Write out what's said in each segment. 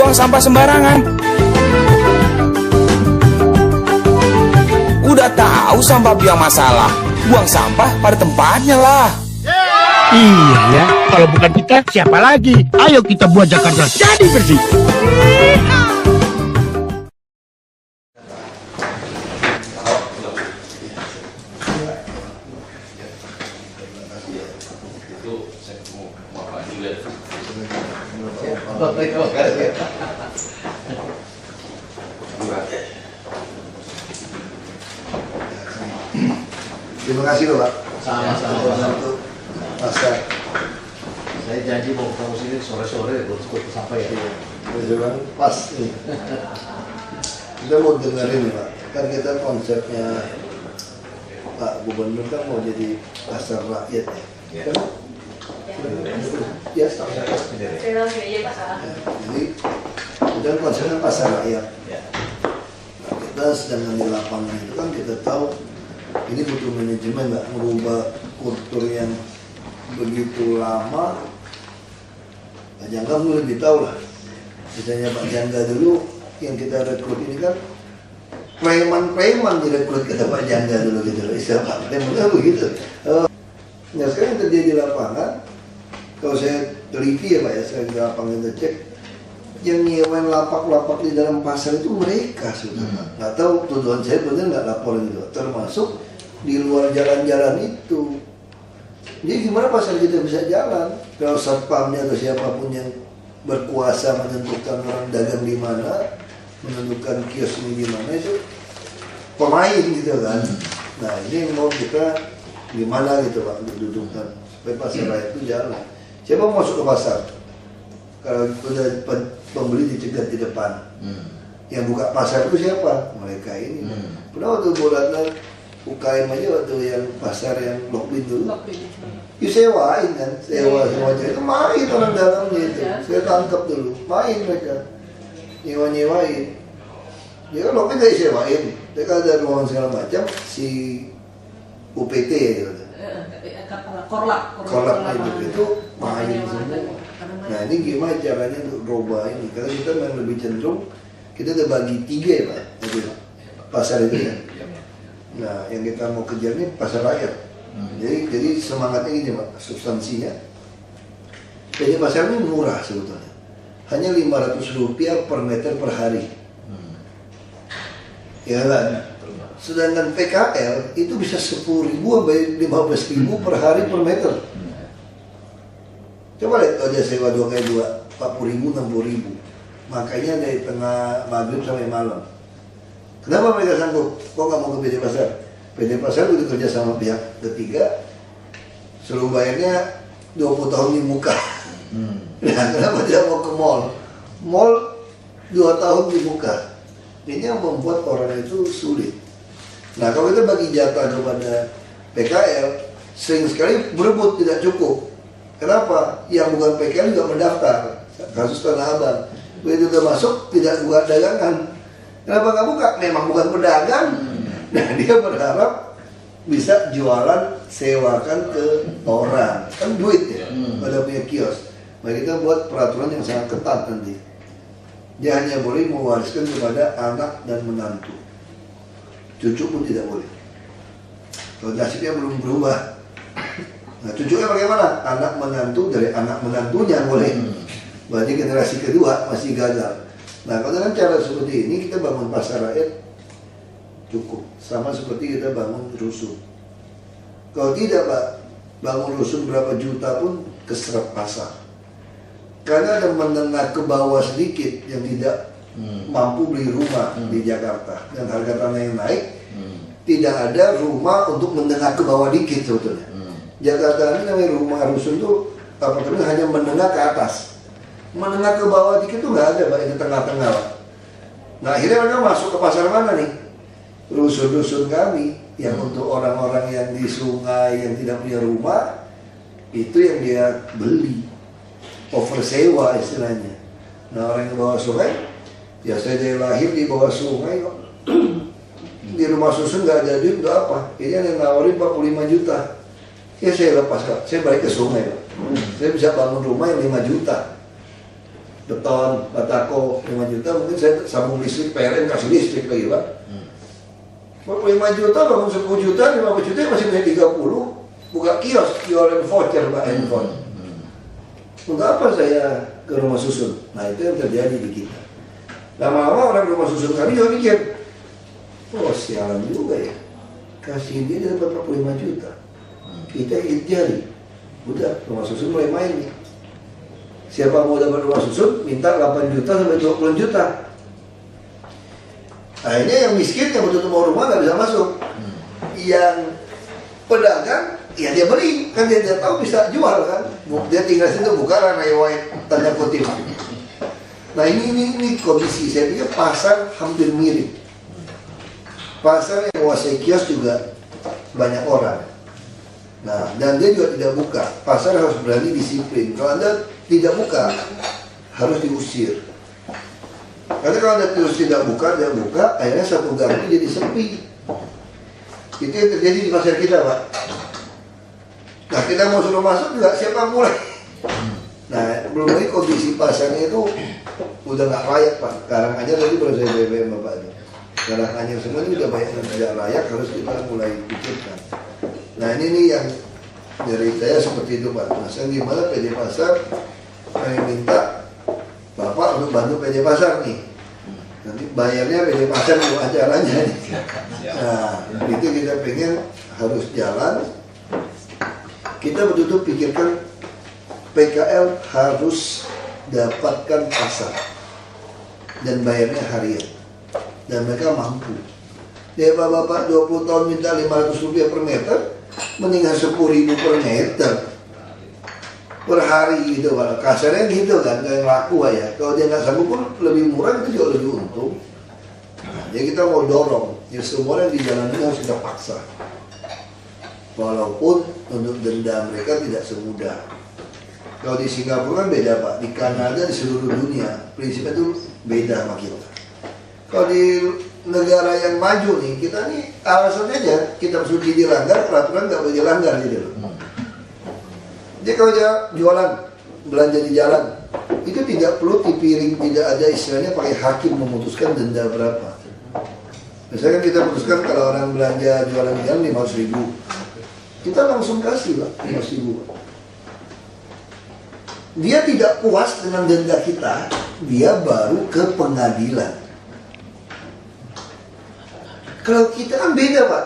buang sampah sembarangan. Udah tahu sampah biang masalah, buang sampah pada tempatnya lah. Iya ya, kalau bukan kita siapa lagi? Ayo kita buat Jakarta jadi bersih. Terima kasih loh Pak. Sama-sama. Pasar. Saya janji mau ketemu sini sore-sore buat ikut sampai ya. Jalan pas nih. Kita mau dengerin nih Pak. Kan kita konsepnya Pak Gubernur kan mau jadi pasar rakyat ya. Kan? Ya, pasar rakyat. Jadi kita konsepnya pasar rakyat. Nah, kita sedang di lapangan itu kan kita tahu ini butuh manajemen, nggak merubah kultur yang begitu lama. Pak Jangga mungkin lebih tahu lah. Misalnya Pak Jangga dulu yang kita rekrut ini kan preman direkrut kita Pak Jangga dulu gitu loh. Istilah Pak preman begitu. Nah sekarang yang terjadi di lapangan, kalau saya teliti ya Pak ya, saya di lapangan kita cek, yang nyewain lapak-lapak di dalam pasar itu mereka sudah nggak tahu tuduhan saya benar nggak laporin itu, termasuk di luar jalan-jalan itu. Jadi gimana pasar kita bisa jalan kalau satpamnya atau siapapun yang berkuasa menentukan orang dagang di mana, menentukan kios ini di mana, itu pemain gitu kan. Nah ini yang mau kita gimana gitu Pak, dudukan supaya pasar rakyat itu jalan. Siapa mau masuk ke pasar? Kalau udah pembeli dicegat di depan, yang buka pasar itu siapa? Mereka ini. Pernah waktu bulannya UKM aja waktu yang pasar yang lockdown dulu, you sewain kan, sewa semuanya itu main orang dalamnya itu. Saya tangkap dulu, main mereka, nyewain. Dia kan lockdown nggak disewain, mereka ada ruangan segala macam, si UPT gitu. Korlap itu main semua. Nah ini gimana caranya untuk robah ini? Karena kita memang lebih cenderung kita udah bagi 3 ya Pak, gitu, pasar itu ya. Nah yang kita mau kejar ini pasar rakyat. Jadi semangatnya gini Pak, substansinya. Jadi pasar ini murah sebetulnya, hanya Rp500 per meter per hari. Ya kan? Sedangkan PKL itu bisa 10.000 sampai 15.000 per hari per meter. Coba lihat kalau dia sewa 2x2, 40.000, 60.000. Makanya dari tengah maghrib sampai malam. Kenapa mereka sanggup? Kok nggak mau ke PD Pasar? PD Pasar itu kerja sama pihak ketiga, suruh bayarnya 20 tahun di muka. Nah, kenapa dia mau ke mall? Mall 2 tahun di muka. Ini yang membuat orang itu sulit. Nah, kalau kita bagi jatah kepada PKL, sering sekali berebut tidak cukup. Kenapa? Yang bukan PKL juga mendaftar. Kasus Tanah Abang. Begitu udah masuk, tidak buka dagangan. Kenapa nggak buka? Memang bukan pedagang. Nah, dia berharap bisa jualan, sewakan ke orang. Kan duit ya, pada punya kios. Nah, kita buat peraturan yang sangat ketat nanti. Dia hanya boleh mewariskan kepada anak dan menantu. Cucu pun tidak boleh. Kalau nasibnya belum berubah. Nah cucunya bagaimana? Anak menantu dari anak menantunya boleh. Berarti generasi kedua masih gagal. Nah kalau dengan cara seperti ini kita bangun pasar rakyat cukup. Sama seperti kita bangun rusun. Kalau tidak Pak, bangun rusun berapa juta pun keserap pasar. Karena ada menengah ke bawah sedikit yang tidak mampu beli rumah di Jakarta. Dan harga tanah yang naik, tidak ada rumah untuk menengah ke bawah dikit sebetulnya. Jakarta ini namanya rumah rusun tuh apartemen hanya menengah ke atas, menengah ke bawah dikit tuh nggak ada Pak, di tengah-tengah Pak. Nah akhirnya mereka masuk ke pasar mana nih? Rusun-rusun kami yang untuk orang-orang yang di sungai yang tidak punya rumah, itu yang dia beli, oversewa istilahnya. Nah orang yang bawah sungai, ya saya dari lahir di bawah sungai kok. Di rumah susun nggak ada duit, nggak apa. Ini ada yang nawarin 45 juta. Ya saya lepas Kak, saya balik ke sungai Pak. Saya bisa bangun rumah yang 5 juta. beton, batako 5 juta, mungkin saya sambung listrik, PLN kasih listrik lagi Pak. 5 juta, bangun 10 juta, 50 juta masih punya 30, buka kios, jualan voucher Pak, handphone. Untuk apa saya ke rumah susun? Nah itu yang terjadi di kita. Lama-lama orang rumah susun kami juga mikir, oh sialan juga ya, kasih dia dapat 45 juta, kita hit jari, udah rumah susun mulai main nih. Siapa mau dapat rumah susun, minta 8 juta sampai 20 juta. Akhirnya yang miskin yang betul-betul mau rumah nggak bisa masuk. Yang pedagang, ya dia beli, kan dia tahu bisa jual kan. Dia tinggal situ buka ranai white tanda kutip. Nah ini kondisi, saya pikir pasar hampir mirip. Pasar yang menguasai kios juga banyak orang. Nah, dan dia juga tidak buka. Pasar harus berani disiplin. Kalau Anda tidak buka, harus diusir. Karena kalau Anda terus tidak buka, akhirnya satu gang jadi sepi. Itu yang terjadi di pasar kita, Pak. Nah, kita mau suruh masuk juga, siapa mulai? Nah, belum lagi kondisi pasarnya itu udah nggak layak, Pak. Karanganyar tadi baru saya BBM Bapak itu. Karanganyar semua ini udah banyak yang tidak layak, harus kita mulai pikirkan. Nah ini nih yang dari saya seperti itu Pak. Nah saya gimana PD Pasar, saya minta Bapak untuk bantu PD Pasar nih. Nanti bayarnya PD Pasar untuk acaranya nih. Nah itu kita pengen harus jalan. Kita betul-betul pikirkan PKL harus dapatkan pasar dan bayarnya harian dan mereka mampu. Ya Bapak 20 tahun minta 500 rupiah per meter, mendingan 10.000 per meter per hari gitu Pak. Kasarnya gitu kan, kayak laku ya. Kalau dia nggak sanggup pun lebih murah itu juga lebih untung. Nah, jadi kita mau dorong, ya semua yang di jalan ini harus kita paksa. Walaupun untuk denda mereka tidak semudah. Kalau di Singapura kan beda Pak, di Kanada, di seluruh dunia prinsipnya itu beda sama kita. Kalau di negara yang maju nih, kita nih alasannya aja kita suci dilanggar, peraturan nggak boleh dilanggar gitu loh. Jadi kalau dia jualan, belanja di jalan, itu tidak perlu dipiring, tidak ada istilahnya pakai hakim memutuskan denda berapa. Misalkan kita putuskan kalau orang belanja jualan di jalan 500.000, kita langsung kasih Pak 500.000. Dia tidak puas dengan denda kita, dia baru ke pengadilan. Kalau kita kan beda Pak,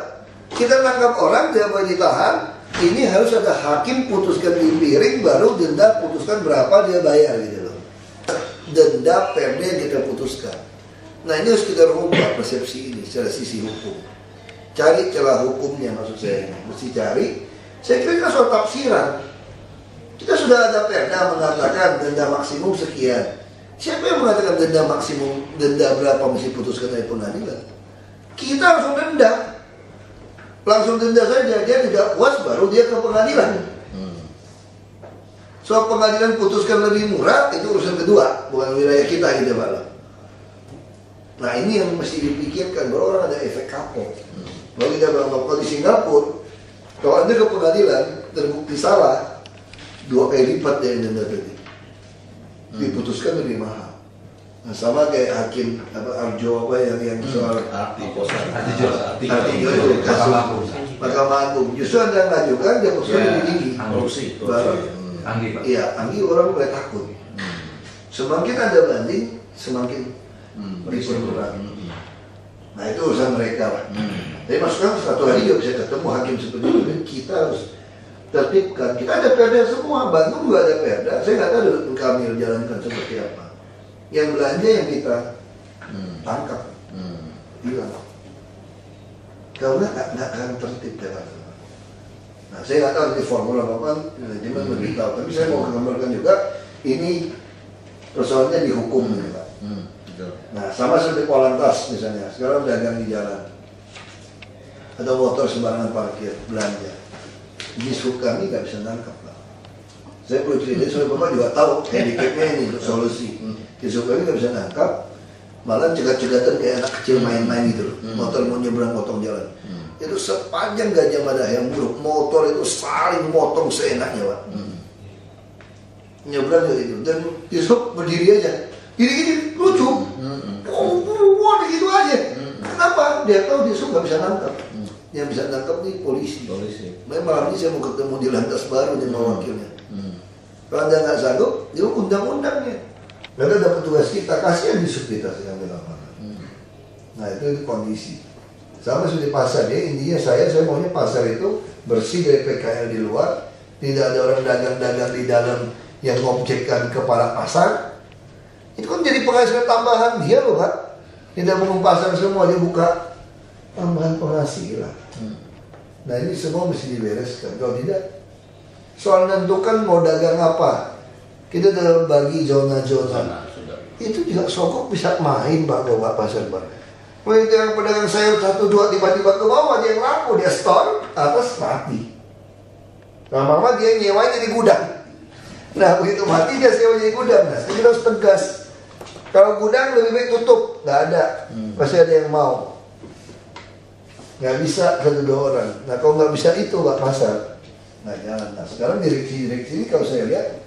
kita nangkap orang dia boleh ditahan, ini harus ada hakim putuskan di piring, baru denda putuskan berapa dia bayar gitu loh. Denda perda yang kita putuskan. Nah ini harus kita rubah persepsi ini secara sisi hukum. Cari celah hukumnya maksud saya ini, mesti cari. Saya kira soal tafsiran. Kita sudah ada perda mengatakan denda maksimum sekian. Siapa yang mengatakan denda maksimum, denda berapa mesti putuskan dari pengadilan? Kita langsung denda saja, dia tidak puas baru dia ke pengadilan. Soal pengadilan putuskan lebih murah itu urusan kedua, bukan wilayah kita gitu Pak. Nah ini yang mesti dipikirkan, bahwa orang ada efek kapok. Kalau kita bilang kalau di Singapura, kalau Anda ke pengadilan terbukti salah, 2 kali lipat dari denda tadi, diputuskan lebih mahal. Nah, sama kayak hakim Arjo yang soal Artijo itu Mahkamah Agung. Justru Anda ngajukan dia putuskan lebih tinggi. Anggi orang mulai takut. Semakin Anda banding, semakin diperberat. Nah itu urusan mereka lah. Tapi maksudnya satu hari juga bisa ketemu hakim seperti itu. Kita harus tertibkan. Kita ada perda semua, Bandung juga ada perda. Saya nggak tahu kami jalankan seperti apa. Yang belanja yang kita tangkap, hilang. Karena nggak akan tertib dengan. Nah, saya nggak tahu di formula apa, manajemen beritahu. Tapi saya mau gambarkan juga ini persoalannya di hukum nih, Pak. Nah, sama seperti Polantas misalnya. Sekarang dagang di jalan, ada motor sembarangan parkir, belanja. Dishub kami nggak bisa nangkap, Pak. Saya perlu cerita, soalnya Bapak juga tahu handicapnya ini solusi. Dishub kami nggak bisa nangkap, malah cegat-cegatan kayak anak kecil main-main gitu loh. Motor mau nyebrang potong jalan. Itu sepanjang Gajah Mada yang buruk, motor itu saling motong seenaknya Pak. nyebrang dari itu dan Yusuf berdiri aja gini-gini lucu wah gitu aja kenapa? Dia tahu Yusuf nggak bisa nangkap yang bisa nangkap nih polisi. Memang ini saya mau ketemu di lantas baru dengan wakilnya kalau anda nggak sanggup dia undang-undangnya karena dapat tugas kita kasihan Yusuf kita yang di lapangan. Nah itu kondisi sama seperti pasar ya, intinya saya maunya pasar itu bersih dari PKL di luar, tidak ada orang dagang-dagang di dalam yang mengobjekkan kepala pasar. Itu kan jadi penghasilan tambahan dia loh Pak. Tidak bangun pasar semua, dia buka tambahan penghasilan. Nah ini semua mesti dibereskan. Kalau tidak, soal menentukan mau dagang apa, kita dalam bagi zona-zona. Itu juga sokok bisa main Pak bawa pasar Pak. Begitu yang pedagang sayur 1, 2 tiba-tiba ke bawah dia yang laku, dia store, atas mati. Lama-lama dia nyewain jadi gudang. Nah begitu mati dia sewa jadi gudang. Nah kita harus tegas. Kalau gudang lebih baik tutup, nggak ada, pasti ada yang mau. Nggak bisa 1-2 orang. Nah kalau nggak bisa itu Pak pasar, nah jangan. Nah sekarang direksi ini kalau saya lihat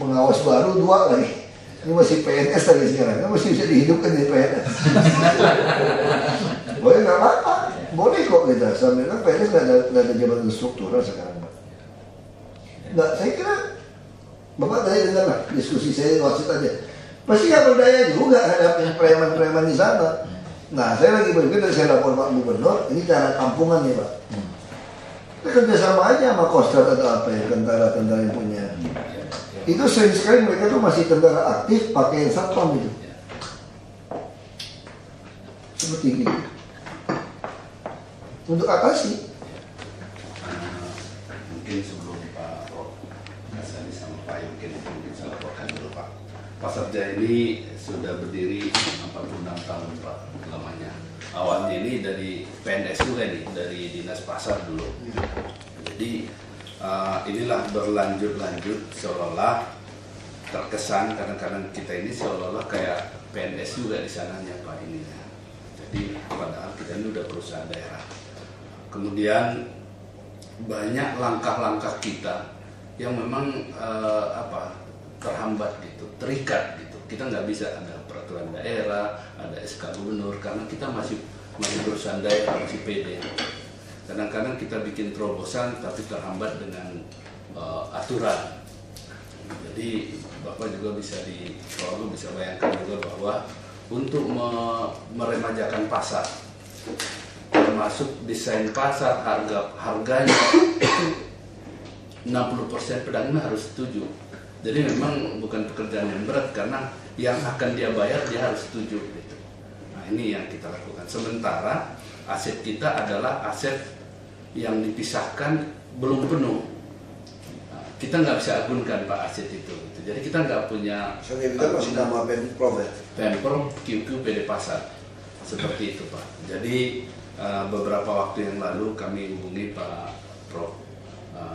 pengawas baru 2 lagi. Ini masih PNS tadi sekarang, kan masih bisa dihidupkan di PNS. Boleh nggak apa-apa, boleh kok kita. Sambil kan PNS nggak ada jabatan struktural sekarang Pak. Nggak, saya kira Bapak tadi dengar lah diskusi saya wasit aja. Pasti nggak berdaya juga hadapin preman-preman di sana. Nah saya lagi berpikir dari saya lapor Pak Gubernur, ini cara kampungan nih Pak. Kita kerjasama aja sama Kostrad atau apa ya, tentara-tentara yang punya. Itu sering sekali mereka tuh masih tentara aktif pakai satpam itu. Seperti gitu. Untuk atasi. Mungkin sebelum Pak Prof Kasali sama Pak Yungkin mungkin saya laporkan dulu Pak. Pasar Jaya ini sudah berdiri 46 tahun Pak lamanya. Awalnya ini dari PNS juga nih, dari Dinas Pasar dulu. Jadi inilah berlanjut-lanjut seolah-olah terkesan kadang-kadang kita ini seolah-olah kayak PNS juga di sananya Pak ini. Jadi padahal kita ini udah perusahaan daerah. Kemudian banyak langkah-langkah kita yang memang terhambat gitu, terikat gitu. Kita nggak bisa ada peraturan daerah, ada SK gubernur karena kita masih perusahaan daerah, masih PD. Kadang-kadang kita bikin terobosan tapi terhambat dengan aturan. Jadi Bapak juga bisa bisa bayangkan juga bahwa untuk meremajakan pasar, termasuk desain pasar, harganya 60% pedagang harus setuju. Jadi memang bukan pekerjaan yang berat karena yang akan dia bayar dia harus setuju gitu. Nah ini yang kita lakukan. Sementara aset kita adalah aset yang dipisahkan belum penuh. Nah, kita nggak bisa agunkan Pak aset itu. Gitu. Jadi kita nggak punya. Soalnya kita masih nama Pemprov ya. Pemprov, QQ, PD Pasar, seperti itu Pak. Jadi beberapa waktu yang lalu kami hubungi Pak Prof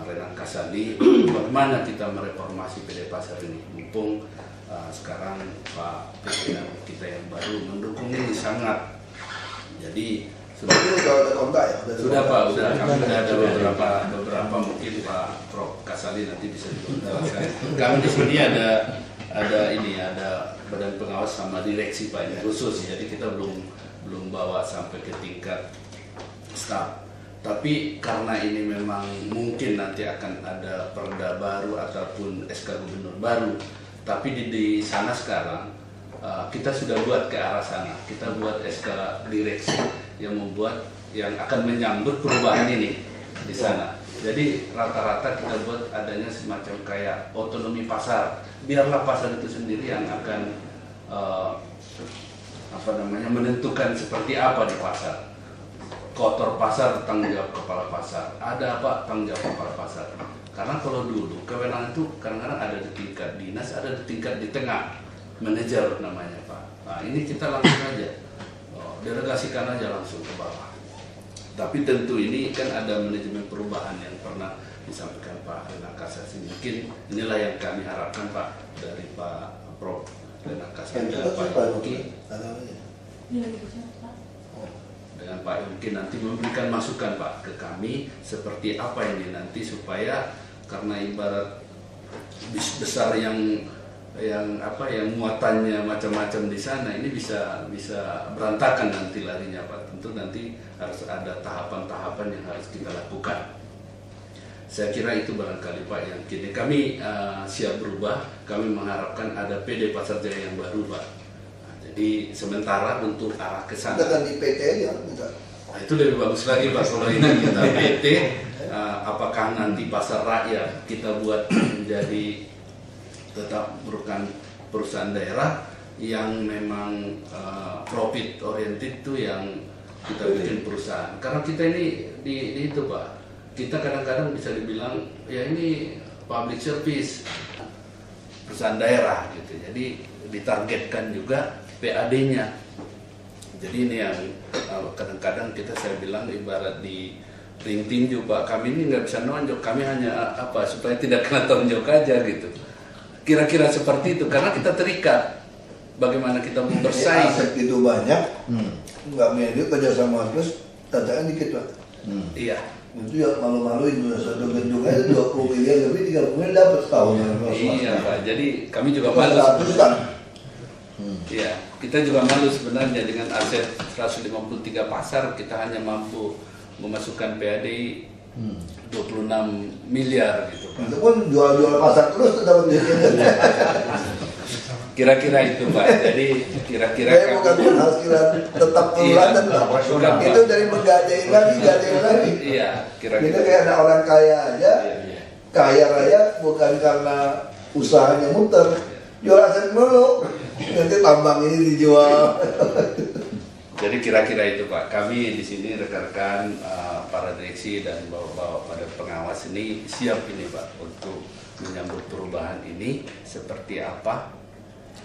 Renan Kasali, bagaimana kita mereformasi PD Pasar ini. Mumpung sekarang Pak pimpinan kita yang baru mendukung ini sangat. Jadi Sudah ada kontak ya? Sudah Pak, sudah kami ada beberapa mungkin Pak Prof Kasali nanti bisa dijelaskan. Kami di sini ada badan pengawas sama direksi Pak ini khusus, jadi kita belum bawa sampai ke tingkat staf. Tapi karena ini memang mungkin nanti akan ada perda baru ataupun SK gubernur baru, tapi di sana sekarang kita sudah buat ke arah sana. Kita buat SK direksi yang akan menyambut perubahan ini di sana. Jadi rata-rata kita buat adanya semacam kayak otonomi pasar. Biarlah pasar itu sendiri yang akan menentukan seperti apa di pasar. Kotor pasar tanggung jawab kepala pasar. Ada apa tanggung jawab kepala pasar. Karena kalau dulu kewenangan itu kadang-kadang ada di tingkat dinas, ada di tingkat di tengah, manajer namanya Pak. Nah ini kita langsung aja delegasikan aja langsung ke bawah. Tapi tentu ini kan ada manajemen perubahan yang pernah disampaikan Pak Renan Kasali. Mungkin inilah yang kami harapkan Pak dari Pak Prof Renan Kasali dan Pak Yungki. Dengan Pak Yungki nanti memberikan masukan Pak ke kami seperti apa ini nanti supaya karena ibarat bis besar yang muatannya macam-macam di sana, ini bisa berantakan nanti larinya Pak. Tentu nanti harus ada tahapan-tahapan yang harus kita lakukan. Saya kira itu barangkali Pak yang kini kami siap berubah. Kami mengharapkan ada PD Pasar Jaya yang baru Pak. Nah, jadi sementara untuk arah ke sana. Kita ganti PT aja, enggak. Nah, itu lebih bagus lagi Pak kalau ini kita PT. Apakah nanti pasar rakyat kita buat menjadi tetap merupakan perusahaan daerah yang memang profit oriented itu yang kita bikin perusahaan. Karena kita ini di itu Pak. Kita kadang-kadang bisa dibilang ya ini public service perusahaan daerah gitu. Jadi ditargetkan juga PAD-nya. Jadi ini yang kadang-kadang saya bilang ibarat di ring tinju Pak. Kami ini nggak bisa nonjok, kami hanya supaya tidak kena tonjok aja gitu. Kira-kira seperti itu karena kita terikat. Bagaimana kita mau bersaing? Aset itu banyak, nggak medit kerja sama terus, tantangan dikit Pak. Iya. Itu ya malu-maluin tuh, satu gedung aja 20 miliar lebih 30 miliar dapat setahun. Iya Pak, jadi kami juga malu. Iya, kita juga malu sebenarnya dengan aset 153 pasar kita hanya mampu memasukkan PAD 26 miliar gitu Pak. Itu pun jual-jual pasar terus dapat duitnya. Kira-kira itu Pak. Jadi kira-kira bukan harus kira tetap kelihatan lah. Itu dari menggadein lagi. Iya, Kita kira-kira. kayak ada orang kaya aja, Iya. kaya raya bukan karena usahanya muter, jual aset dulu, nanti tambang ini dijual. Jadi kira-kira itu Pak. Kami di sini rekan-rekan para direksi dan bapak pada pengawas ini siap ini Pak untuk menyambut perubahan ini seperti apa.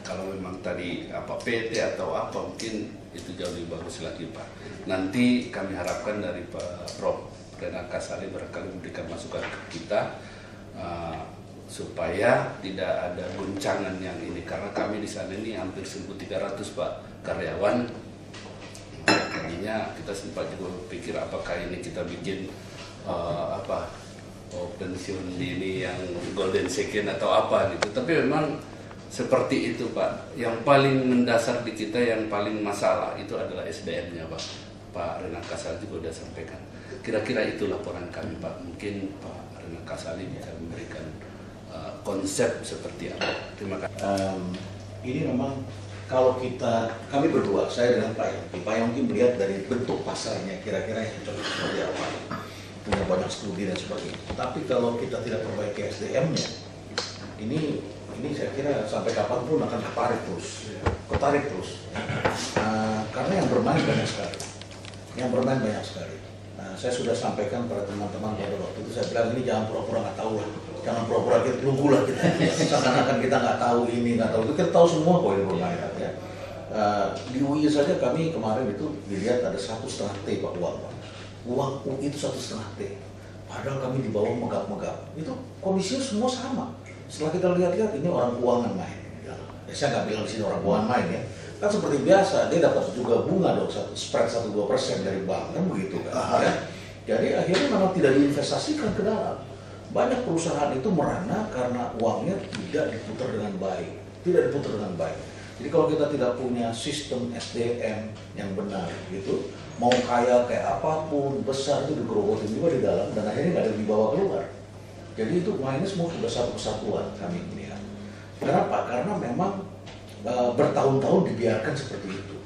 Kalau memang tadi PT atau apa mungkin itu jauh lebih bagus lagi Pak. Nanti kami harapkan dari Pak Prof. Renal Kasali barangkali memberikan masukan ke kita supaya tidak ada guncangan yang ini karena kami di sana ini hampir 1.300 Pak karyawan. Tadinya kita sempat juga berpikir apakah ini kita bikin pensiun dini yang golden second atau apa gitu. Tapi memang seperti itu Pak. Yang paling mendasar di kita yang paling masalah itu adalah SDM-nya Pak. Pak Renal Kasali juga sudah sampaikan. Kira-kira itu laporan kami Pak. Mungkin Pak Renal Kasali bisa memberikan konsep seperti apa. Terima kasih. Ini memang kalau kami berdua, saya dengan Pak Yongki melihat dari bentuk pasarnya kira-kira yang cocok seperti apa. Punya banyak studi dan sebagainya. Tapi kalau kita tidak perbaiki SDM-nya, ini saya kira sampai kapanpun akan ketarik terus. Karena yang bermain banyak sekali. Saya sudah sampaikan pada teman-teman pada waktu itu, saya bilang ini jangan pura-pura nggak tahu lah. Jangan pura-pura kita nunggu lah kita. Seakan-akan kita nggak tahu ini, nggak tahu itu. Kita tahu semua kok ini bermain. Ya. Di UI saja kami kemarin itu dilihat ada 1,5 T Pak uang. Uang UI itu 1,5 T. Padahal kami di bawah megap-megap. Itu komisi semua sama. Setelah kita lihat-lihat ini orang keuangan main. Ya, saya nggak bilang di sini orang keuangan main ya. Kan seperti biasa dia dapat juga bunga dong spread 1-2% dari bank kan begitu kan. Ya. Jadi akhirnya memang tidak diinvestasikan ke dalam. Banyak perusahaan itu merana karena uangnya tidak diputar dengan baik. Jadi kalau kita tidak punya sistem SDM yang benar gitu, mau kaya kayak apapun besar itu digerogotin juga di dalam dan akhirnya nggak ada dibawa keluar. Jadi itu mainnya semua sudah satu kesatuan kami melihat. Kenapa? Karena memang bertahun-tahun dibiarkan seperti itu.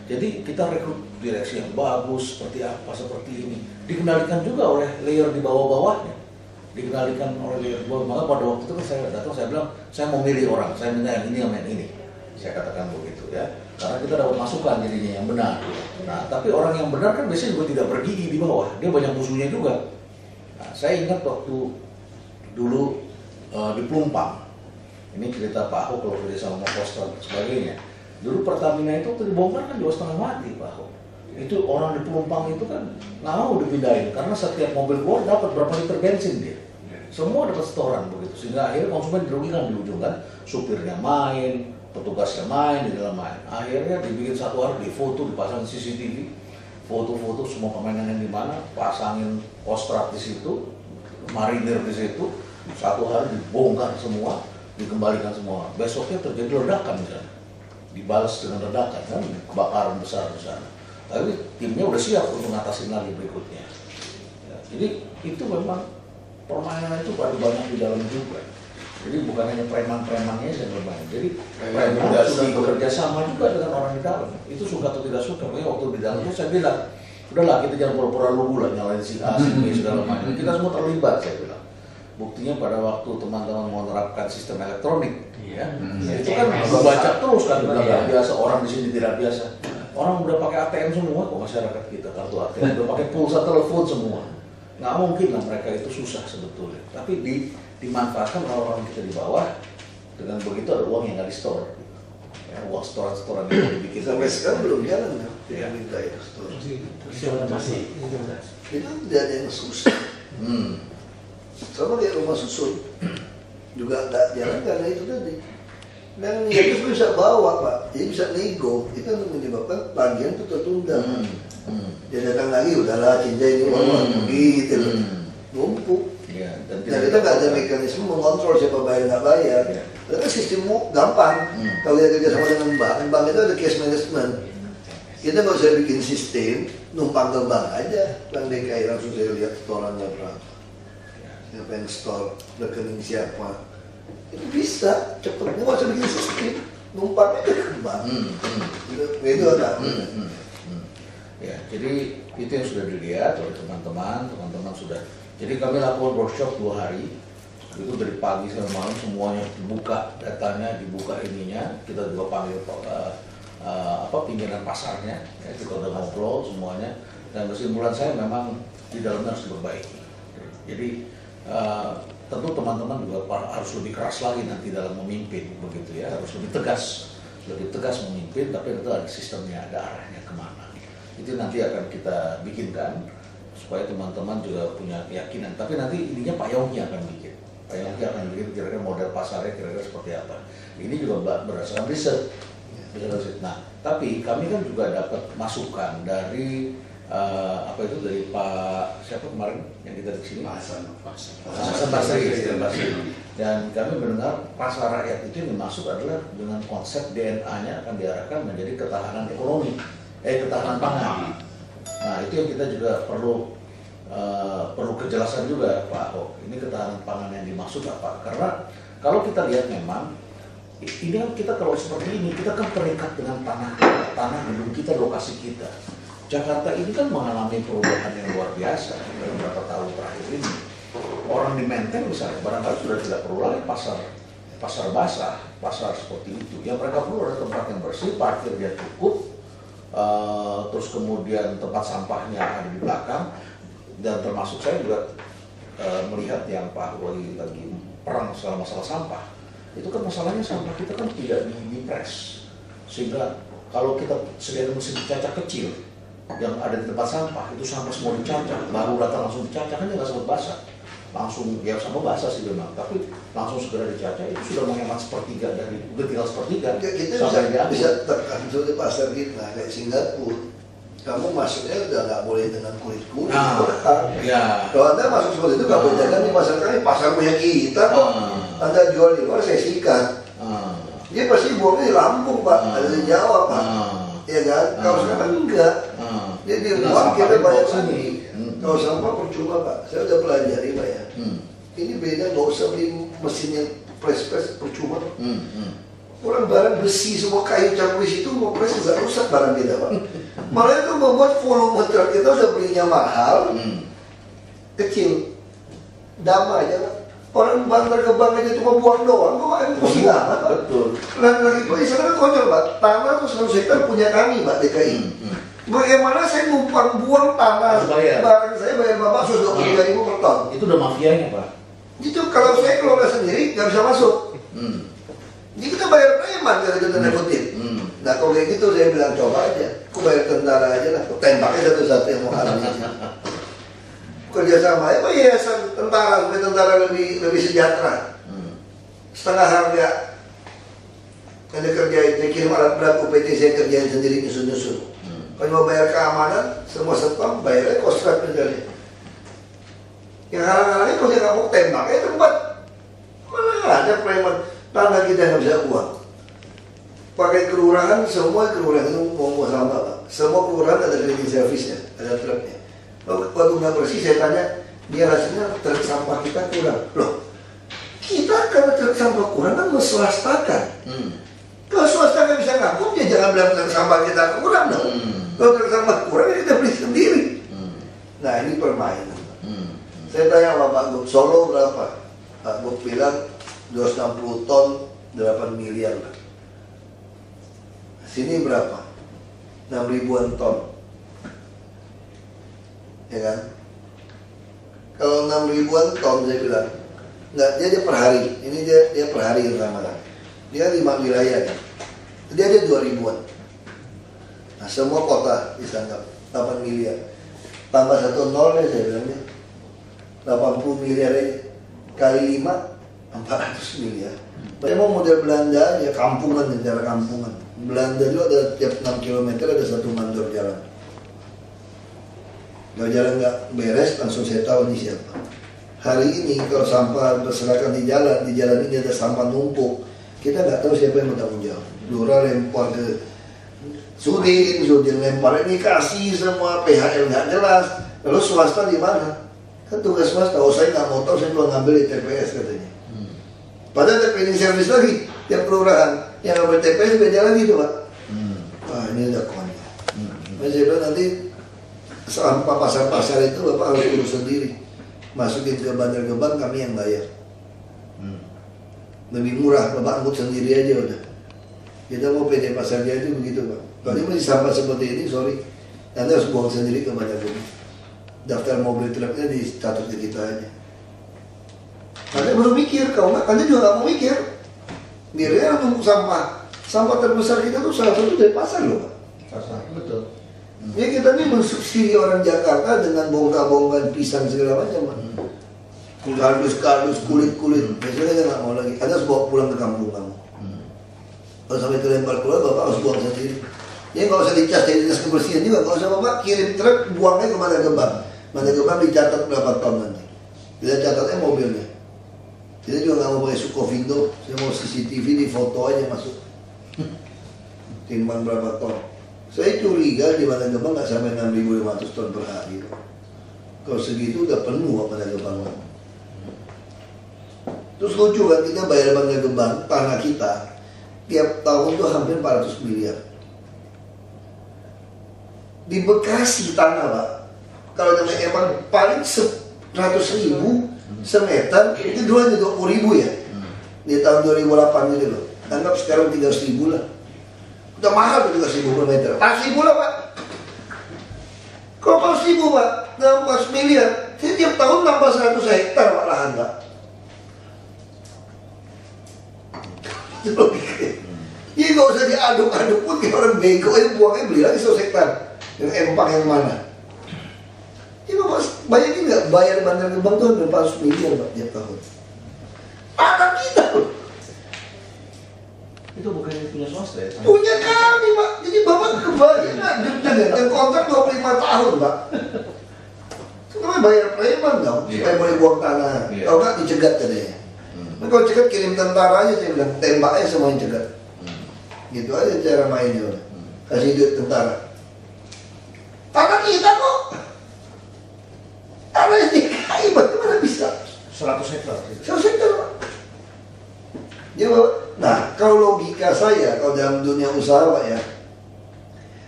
Jadi kita rekrut direksi yang bagus, seperti apa, seperti ini. Dikendalikan juga oleh layer di bawah-bawahnya. Maka pada waktu itu saya datang, saya bilang, saya mau milih orang, saya minta yang ini, yang ini. Saya katakan begitu ya. Karena kita dapat masukan jadinya yang benar. Nah, tapi orang yang benar kan biasanya juga tidak bergigi di bawah. Dia banyak musuhnya juga. Nah, saya ingat waktu dulu di Pelumpang. Ini cerita Pak Ahok kalau kerja sama Poster dan sebagainya. Dulu Pertamina itu dibongkar kan juga setengah mati Pak Ahok. Itu orang di Pelumpang itu kan nggak mau dipindahin karena setiap mobil keluar dapat berapa liter bensin dia. Semua dapat setoran begitu. Sehingga akhirnya konsumen dirugikan di ujung kan. Supirnya main, petugasnya main, di dalam main. Akhirnya dibikin satu hari, difoto, dipasang CCTV, foto-foto semua permainan yang di mana, pasangin Kostrad di situ, marinir di situ. Satu hari dibongkar semua, dikembalikan semua. Besoknya terjadi ledakan misalnya, dibalas dengan ledakan kan, kebakaran besar di sana. Tapi timnya udah siap untuk ngatasin lagi berikutnya. Ya, jadi itu memang permainan itu pada banyak di dalam juga. Jadi bukan hanya preman-premannya yang bermain. Jadi preman sudah bekerja sama juga dengan orang di dalam. Itu suka atau tidak suka. Makanya waktu di dalam itu saya bilang, udahlah kita jangan pura-pura lugu lah nyalain si A, si B segala macam. Kita semua terlibat saya bilang. Buktinya pada waktu teman-teman mau menerapkan sistem elektronik, ya, itu kan membaca terus kan tidak biasa, orang di sini tidak biasa. Orang udah pakai ATM semua kok masyarakat kita, kartu ATM, udah pakai pulsa telepon semua. Nggak mungkin lah mereka itu susah sebetulnya. Tapi dimanfaatkan oleh orang kita di bawah. Dengan begitu ada uang yang nggak di-store. Ya, uang store-store yang dibikin. Sampai sekarang belum jalan kan? Ya. Minta ya store. Masih. Itu tidak ada yang susah. Sama kayak rumah susun juga nggak jalan karena itu tadi. Dan itu bisa bawa Pak, jadi bisa nego. Itu menyebabkan tagihan itu tertunda. Dia datang lagi, udahlah cinta ini uang pergi gitu loh, numpuk. Ya, Dan kita nggak ada mekanisme mengontrol siapa bayar nggak bayar. Ya. Karena sistemmu gampang. Kalau kita kerja sama dengan bank itu ada cash management. Kita nggak usah bikin sistem, numpang ke bank aja. Bank DKI langsung saya lihat setorannya berapa. Siapa yang store, rekening siapa. Itu bisa, cepet. Nggak usah bikin sistem, numpang aja ke bank. Itu ada. Ya, jadi itu yang sudah dilihat oleh teman-teman sudah. Jadi kami lakukan workshop 2 hari. Itu dari pagi sampai malam semuanya dibuka datanya, dibuka ininya. Kita juga panggil pimpinan pasarnya. Ya, kita udah ngobrol semuanya. Dan kesimpulan saya memang di dalamnya harus diperbaiki. Jadi tentu teman-teman juga harus lebih keras lagi nanti dalam memimpin begitu ya, harus lebih tegas memimpin, tapi tentu ada sistemnya, ada arahnya kemana. Itu nanti akan kita bikinkan supaya teman-teman juga punya keyakinan. Tapi nanti ininya Pak Yongki akan bikin. Pak Yongki akan bikin kira-kira model pasarnya kira-kira seperti apa. Ini juga berdasarkan riset. Nah, tapi kami kan juga dapat masukan dari dari Pak siapa kemarin yang kita di sini? Hasan Basri. Dan kami mendengar pasar rakyat itu yang dimaksud adalah dengan konsep DNA-nya akan diarahkan menjadi ketahanan ekonomi, ketahanan pangan. Nah, itu yang kita juga perlu kejelasan juga Pak Ahok. Ini ketahanan pangan yang dimaksud apa? Karena kalau kita lihat memang ini kan kita kalau seperti ini kita kan terikat dengan tanah gedung kita, lokasi kita. Jakarta ini kan mengalami perubahan yang luar biasa dalam beberapa tahun terakhir ini. Orang di Menteng misalnya barangkali sudah tidak perlu lagi pasar basah, pasar seperti itu. Yang mereka perlu adalah tempat yang bersih, parkirnya cukup, terus kemudian tempat sampahnya ada di belakang. Dan termasuk saya juga melihat yang Pak lagi perang soal masalah sampah. Itu kan masalahnya sampah kita kan tidak dipres, sehingga kalau kita sediakan mesin cacah kecil yang ada di tempat sampah, itu sampah semua dicacah, baru datang langsung dicacah, kan dia nggak sempat basah, langsung ya sampah basah sih memang, tapi langsung segera dicacah, itu sudah menghemat sepertiga dari, udah tinggal sepertiga. Ya, kita bisa tekan di pasar kita kayak Singapura, kamu masuknya udah nggak boleh dengan kulit. Ya. Kalau Anda masuk seperti itu nggak boleh dagang di pasar kami, pasar punya kita kok. Anda jual di luar saya sikat. Dia pasti buangnya di Lampung Pak, ada di Jawa Pak. Ya kan? Kalau sekarang enggak. Jadi uang kita bayar sendiri. Kalau sampah percuma Pak, saya udah pelajari Pak ya. Ini beda, nggak usah beli mesin yang press percuma. Orang barang besi semua kayu campur di situ mau press nggak rusak barang kita Pak. Malah itu membuat volume truk kita udah belinya mahal, kecil, damai aja Pak. Orang bantar ke bank aja cuma buang doang, kok yang pusing amat Pak. Betul. Lagi Pak, sekarang konyol Pak, tanah tuh 100 hektar punya kami Pak DKI. Bagaimana saya numpang buang tanah barang saya bayar Bapak 23.000 per ton. Itu udah mafianya Pak. Itu kalau saya kelola sendiri nggak bisa masuk. Jadi kita bayar preman kalau itu tanda kutip. Nah kalau kayak gitu saya bilang coba aja, aku bayar tentara aja lah, aku tembaknya satu-satu yang mau habis. Kerjasama ya Pak, yayasan tentara supaya tentara lebih sejahtera. Setengah harga Anda kerjain, saya kirim alat berat UPT saya kerjain sendiri nyusun. Kalau mau bayar keamanan, semua setpam bayarnya kosrat misalnya. Yang halang-halangnya kalau saya nggak mau tembak, tempat ada preman. Tanah kita nggak bisa buang. Pakai kelurahan, semua kelurahan itu mau sama Pak. Semua kelurahan ada cleaning service-nya, ada truknya. Waktu nggak bersih saya tanya, dia rasanya truk sampah kita kurang. Loh, kita kalau truk sampah kurang kan menswastakan. Kalau swasta nggak bisa ngangkut, ya jangan bilang truk sampah kita kurang dong. Kalau truk sampah kurang, ya kita beli sendiri. Nah ini permainan. Saya tanya sama Pak Gub, Solo berapa? Pak Gub bilang 260 ton 8 miliar lah. Sini berapa? 6 ribuan ton. Ya kan? Kalau 6 ribuan ton saya bilang, enggak, dia per hari. Ini dia per hari pertama kan. Dia 5 wilayah kan. Dia ada 2 ribuan. Nah, semua kota dianggap 8 miliar. Tambah 1 nol ya saya bilang dia. 80 miliar ini kali 5 400 miliar. Memang model Belanda ya kampungan, negara kampungan. Belanda itu ada tiap 6 km ada satu mandor jalan. Kalau jalan nggak beres langsung saya tahu ini siapa. Hari ini kalau sampah berserakan di jalan ini ada sampah numpuk. Kita nggak tahu siapa yang bertanggung jawab. Lurah lempar ke Sudin lempar ini kasih semua PHL nggak jelas. Lalu swasta di mana? Kan tugas swasta. Oh saya nggak mau tahu, saya cuma ngambil di TPS katanya. Padahal ada cleaning service lagi tiap kelurahan. Yang ngambil TPS beda lagi tuh Pak. Wah ini udah konyol. Saya bilang nanti sampah pasar-pasar itu Bapak harus urus sendiri. Masukin ke Bandar Gebang, kami yang bayar. Lebih murah, Bapak angkut sendiri aja udah. Kita mau PD pasar dia itu begitu Pak. Kalau ini masih sampah seperti ini, sorry, nanti harus buang sendiri ke Bandar Gebang. Daftar mobil truknya dicatat ke kita aja. Anda baru mikir, kalau nggak, Anda juga nggak mau mikir. Biarnya untuk sampah terbesar kita tuh salah satu dari pasar loh Pak. Pasar, betul. Ya kita ini mensubsidi orang Jakarta dengan bongkar-bongkar pisang segala macam Pak. Kardus, kulit. Biasanya kan nggak mau lagi. Anda harus bawa pulang ke kampung kamu. Kalau sampai kelempar keluar, Bapak harus buang sendiri. Jadi kalau usah dicas dari dinas kebersihan juga, kalau usah Bapak kirim truk, buangnya ke Bandar Gebang. Bandar Gebang dicatat berapa ton nanti. Kita catatnya mobilnya. Kita juga nggak mau pakai Sukovindo, saya mau CCTV di foto aja masuk. Timbang berapa ton. Saya curiga di Bandar Gebang nggak sampai 6.500 ton per hari. Kalau segitu udah penuh Bandar Gebang. Terus lucu kan, kita bayar Bandar Gebang, tanah kita tiap tahun tuh hampir 400 miliar. Di Bekasi tanah Pak, kalau namanya emang paling 100.000 semeter, itu dulu aja 20.000 ya. Di tahun 2008 gitu loh. Anggap sekarang 300.000 lah. Udah mahal tuh 300.000 per meter. 400.000 lah Pak. Kalau 400.000 Pak, 16 miliar. Jadi tiap tahun nambah 100 hektar Pak lahan Pak. Itu logikanya. Ini gak usah diaduk-aduk pun, kayak orang bego itu buangnya beli lagi 100 hektar. Yang empang yang mana? Ya Bapak bayangin nggak, bayar Bandar Gebang tuh hampir 400 miliar Pak tiap tahun. Tanah kita loh. Itu bukan punya swasta ya? Punya kami Pak. Jadi Bapak kebayang nggak dengan kontrak 25 tahun Pak. Itu namanya bayar preman dong, supaya boleh buang tanah. Kalau nggak dicegat katanya. Kalau cegat kirim tentara aja, saya bilang tembak aja semuanya cegat. Gitu aja cara mainnya. Kasih duit tentara. Tanah kita kok. Tanah yang DKI bagaimana bisa? 100 hektar. 100 hektar Pak. Ya Bapak. Nah kalau logika saya, kalau dalam dunia usaha Pak ya,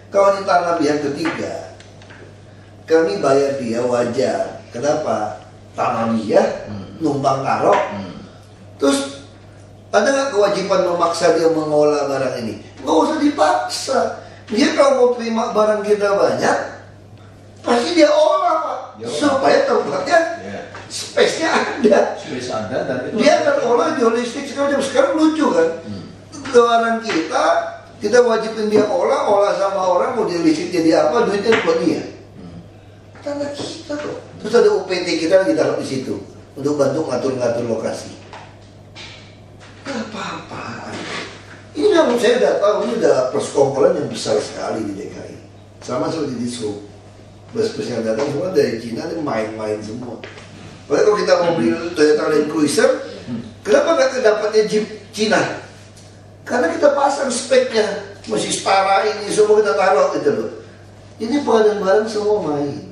kalau ini tanah pihak ketiga, kami bayar dia wajar. Kenapa? Tanah dia, numpang karok. Terus ada nggak kewajiban memaksa dia mengolah barang ini? Nggak usah dipaksa. Dia kalau mau terima barang kita banyak, pasti dia olah Pak. Supaya tempatnya, space-nya ada. Space ada dan itu Dia akan olah jual listrik segala macam. Sekarang lucu kan? Barang kita wajibin dia olah sama orang, mau dia listrik jadi apa, duitnya buat dia. Tanah kita kok. Terus ada UPT kita lagi taruh di situ untuk bantu ngatur-ngatur lokasi. Apa-apaan. Ini yang saya udah tahu, ini udah persekongkolan yang besar sekali di DKI. Sama seperti di Sub. Bus-bus yang datang semua dari Cina, ini main-main semua. Padahal kalau kita mau beli Toyota Land Cruiser, ke Kenapa nggak dapatnya Jeep Cina? Karena kita pasang speknya, masih setara ini semua kita taruh gitu loh. Ini pengadaan barang semua main.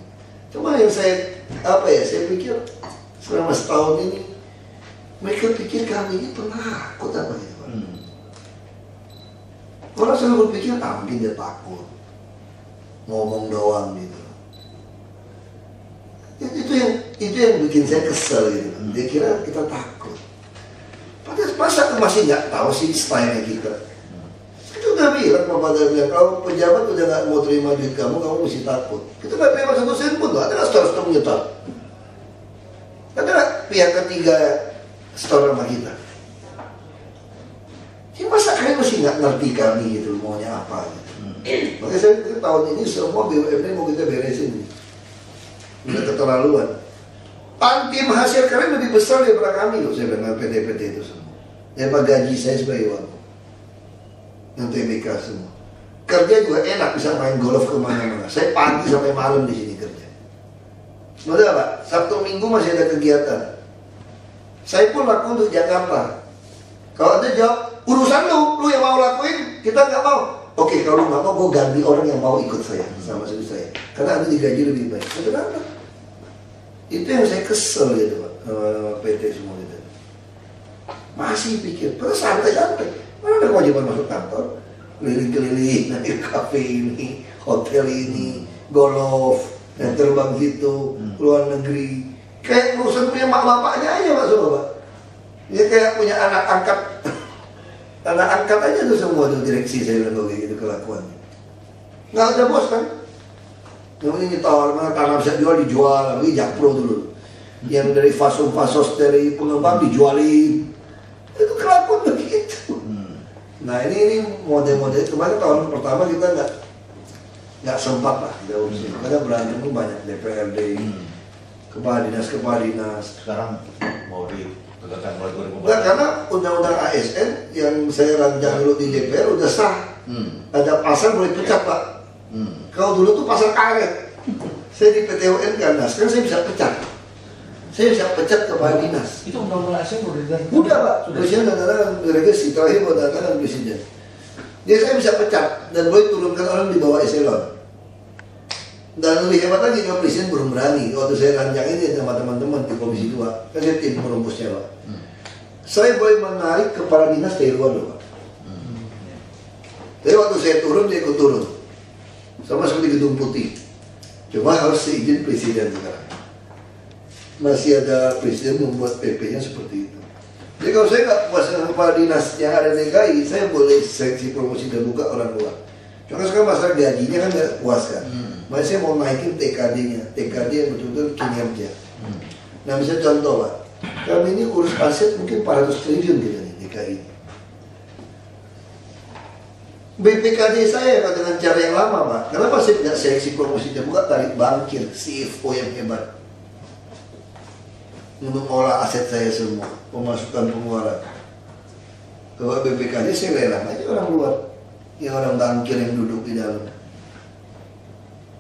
Cuma yang saya pikir selama setahun ini mereka pikir kami ini penakut apa gitu. Orang selalu berpikir, mungkin dia takut ngomong doang gitu. Itu yang bikin saya kesel gitu. Dia kira kita takut. Padahal masa masih nggak tahu sih style kita. Kita udah bilang, Bapak Dar bilang, kalau pejabat udah nggak mau terima duit kamu mesti takut. Kita nggak terima 1 sen pun, ada nggak store menyetor? Ada nggak pihak ketiga store sama kita? Ya masa kalian masih nggak ngerti kami gitu, maunya apa gitu. Makanya saya pikir tahun ini semua BUMN mau kita beresin. Udah keterlaluan. Tim hasil kalian lebih besar daripada kami loh, saya bilang PT-PT itu semua. Daripada gaji saya sebagai wakil. Yang TBK semua. Kerja juga enak, bisa main golf kemana-mana. Saya pagi sampai malam di sini kerja. Betul Pak? Sabtu Minggu masih ada kegiatan. Saya pun laku untuk Jakarta. Kalau Anda jawab, urusan lu yang mau lakuin, kita nggak mau. Oke, kalau lu nggak mau, gue ganti orang yang mau ikut saya sama saya. Karena Anda digaji lebih baik. Kenapa? Itu yang saya kesel gitu Pak, PT semua gitu. Masih pikir, terus santai-santai. Mana ada kewajiban masuk kantor, keliling-keliling, nanti kafe ini, hotel ini, golf, dan terbang gitu, luar negeri. Kayak urusan punya mak bapaknya aja Pak semua Pak. Dia kayak punya anak angkat. Anak angkat aja tuh semua tuh direksi saya bilang kayak gitu kelakuannya. Nggak ada bos kan? Yang ini tawar mana tanah bisa dijual, lagi Jakpro dulu. Yang dari fasos dari pengembang dijualin. Itu kelakuan begitu. Nah ini model-model kemarin tahun pertama kita nggak sempat lah kita urusin. Karena berantem tuh banyak DPRD, kepala dinas. Sekarang mau ditegakkan mulai 2014. Nah, karena undang-undang ASN yang saya rancang dulu di DPR udah sah. Ada pasal boleh pecat Pak. Kalau dulu tuh pasal karet. Saya di PTUN kan, nah sekarang saya bisa pecat. Saya bisa pecat kepala dinas. Itu undang-undang ASN udah didatangkan? Udah Pak, Presiden udah datang delegasi terakhir mau datang Presiden. Jadi saya bisa pecat dan boleh turunkan orang di bawah eselon. Dan lebih hebat lagi kalau Presiden belum berani. Waktu saya rancang ini sama teman-teman di Komisi 2, kan saya tim perumusnya Pak. Saya boleh menarik kepala dinas dari luar loh Pak. Jadi waktu saya turun, dia ikut turun. Sama seperti Gedung Putih. Cuma harus seizin Presiden sekarang. Masih ada Presiden membuat PP-nya seperti itu. Jadi kalau saya nggak puas dengan kepala dinas yang ada di DKI, saya boleh seleksi promosi dan buka orang luar. Cuma sekarang masalah gajinya kan nggak puas kan. Makanya saya mau naikin TKD-nya. TKD yang betul-betul kinerja. Nah misalnya contoh Pak, kami ini urus aset mungkin 400 triliun kita nih DKI. BPKD saya Pak, dengan cara yang lama Pak. Kenapa saya tidak seleksi promosi dan buka tarik bangkir CFO yang hebat untuk mengolah aset saya semua, pemasukan pengeluaran. Kalau BPKD saya lelang aja orang luar, yang orang bangkir yang duduk di dalam.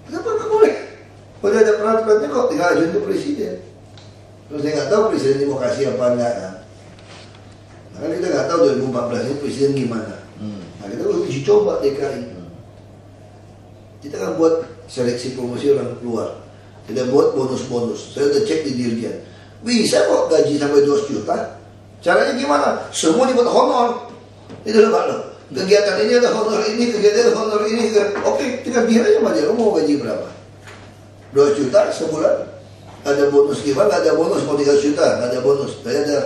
Kenapa nggak boleh? Kalau ada peraturannya kok tinggal ajuin ke Presiden. Terus saya nggak tahu Presiden ini mau kasih apa enggak kan? Nah, kan kita nggak tahu 2014 ini Presiden gimana. Nah kita harus uji coba DKI. Kita kan buat seleksi promosi orang luar. Kita buat bonus-bonus. Saya udah cek di Dirjen. Bisa kok gaji sampai 200 juta. Caranya gimana? Semua dibuat honor. Itu loh Pak loh. Kegiatan ini ada honor ini, kegiatan ada honor ini. Oke, kita biar aja Mas. Mau gaji berapa? 2 juta sebulan. Ada bonus gimana? Ada bonus mau 3 juta, ada bonus. Saya ada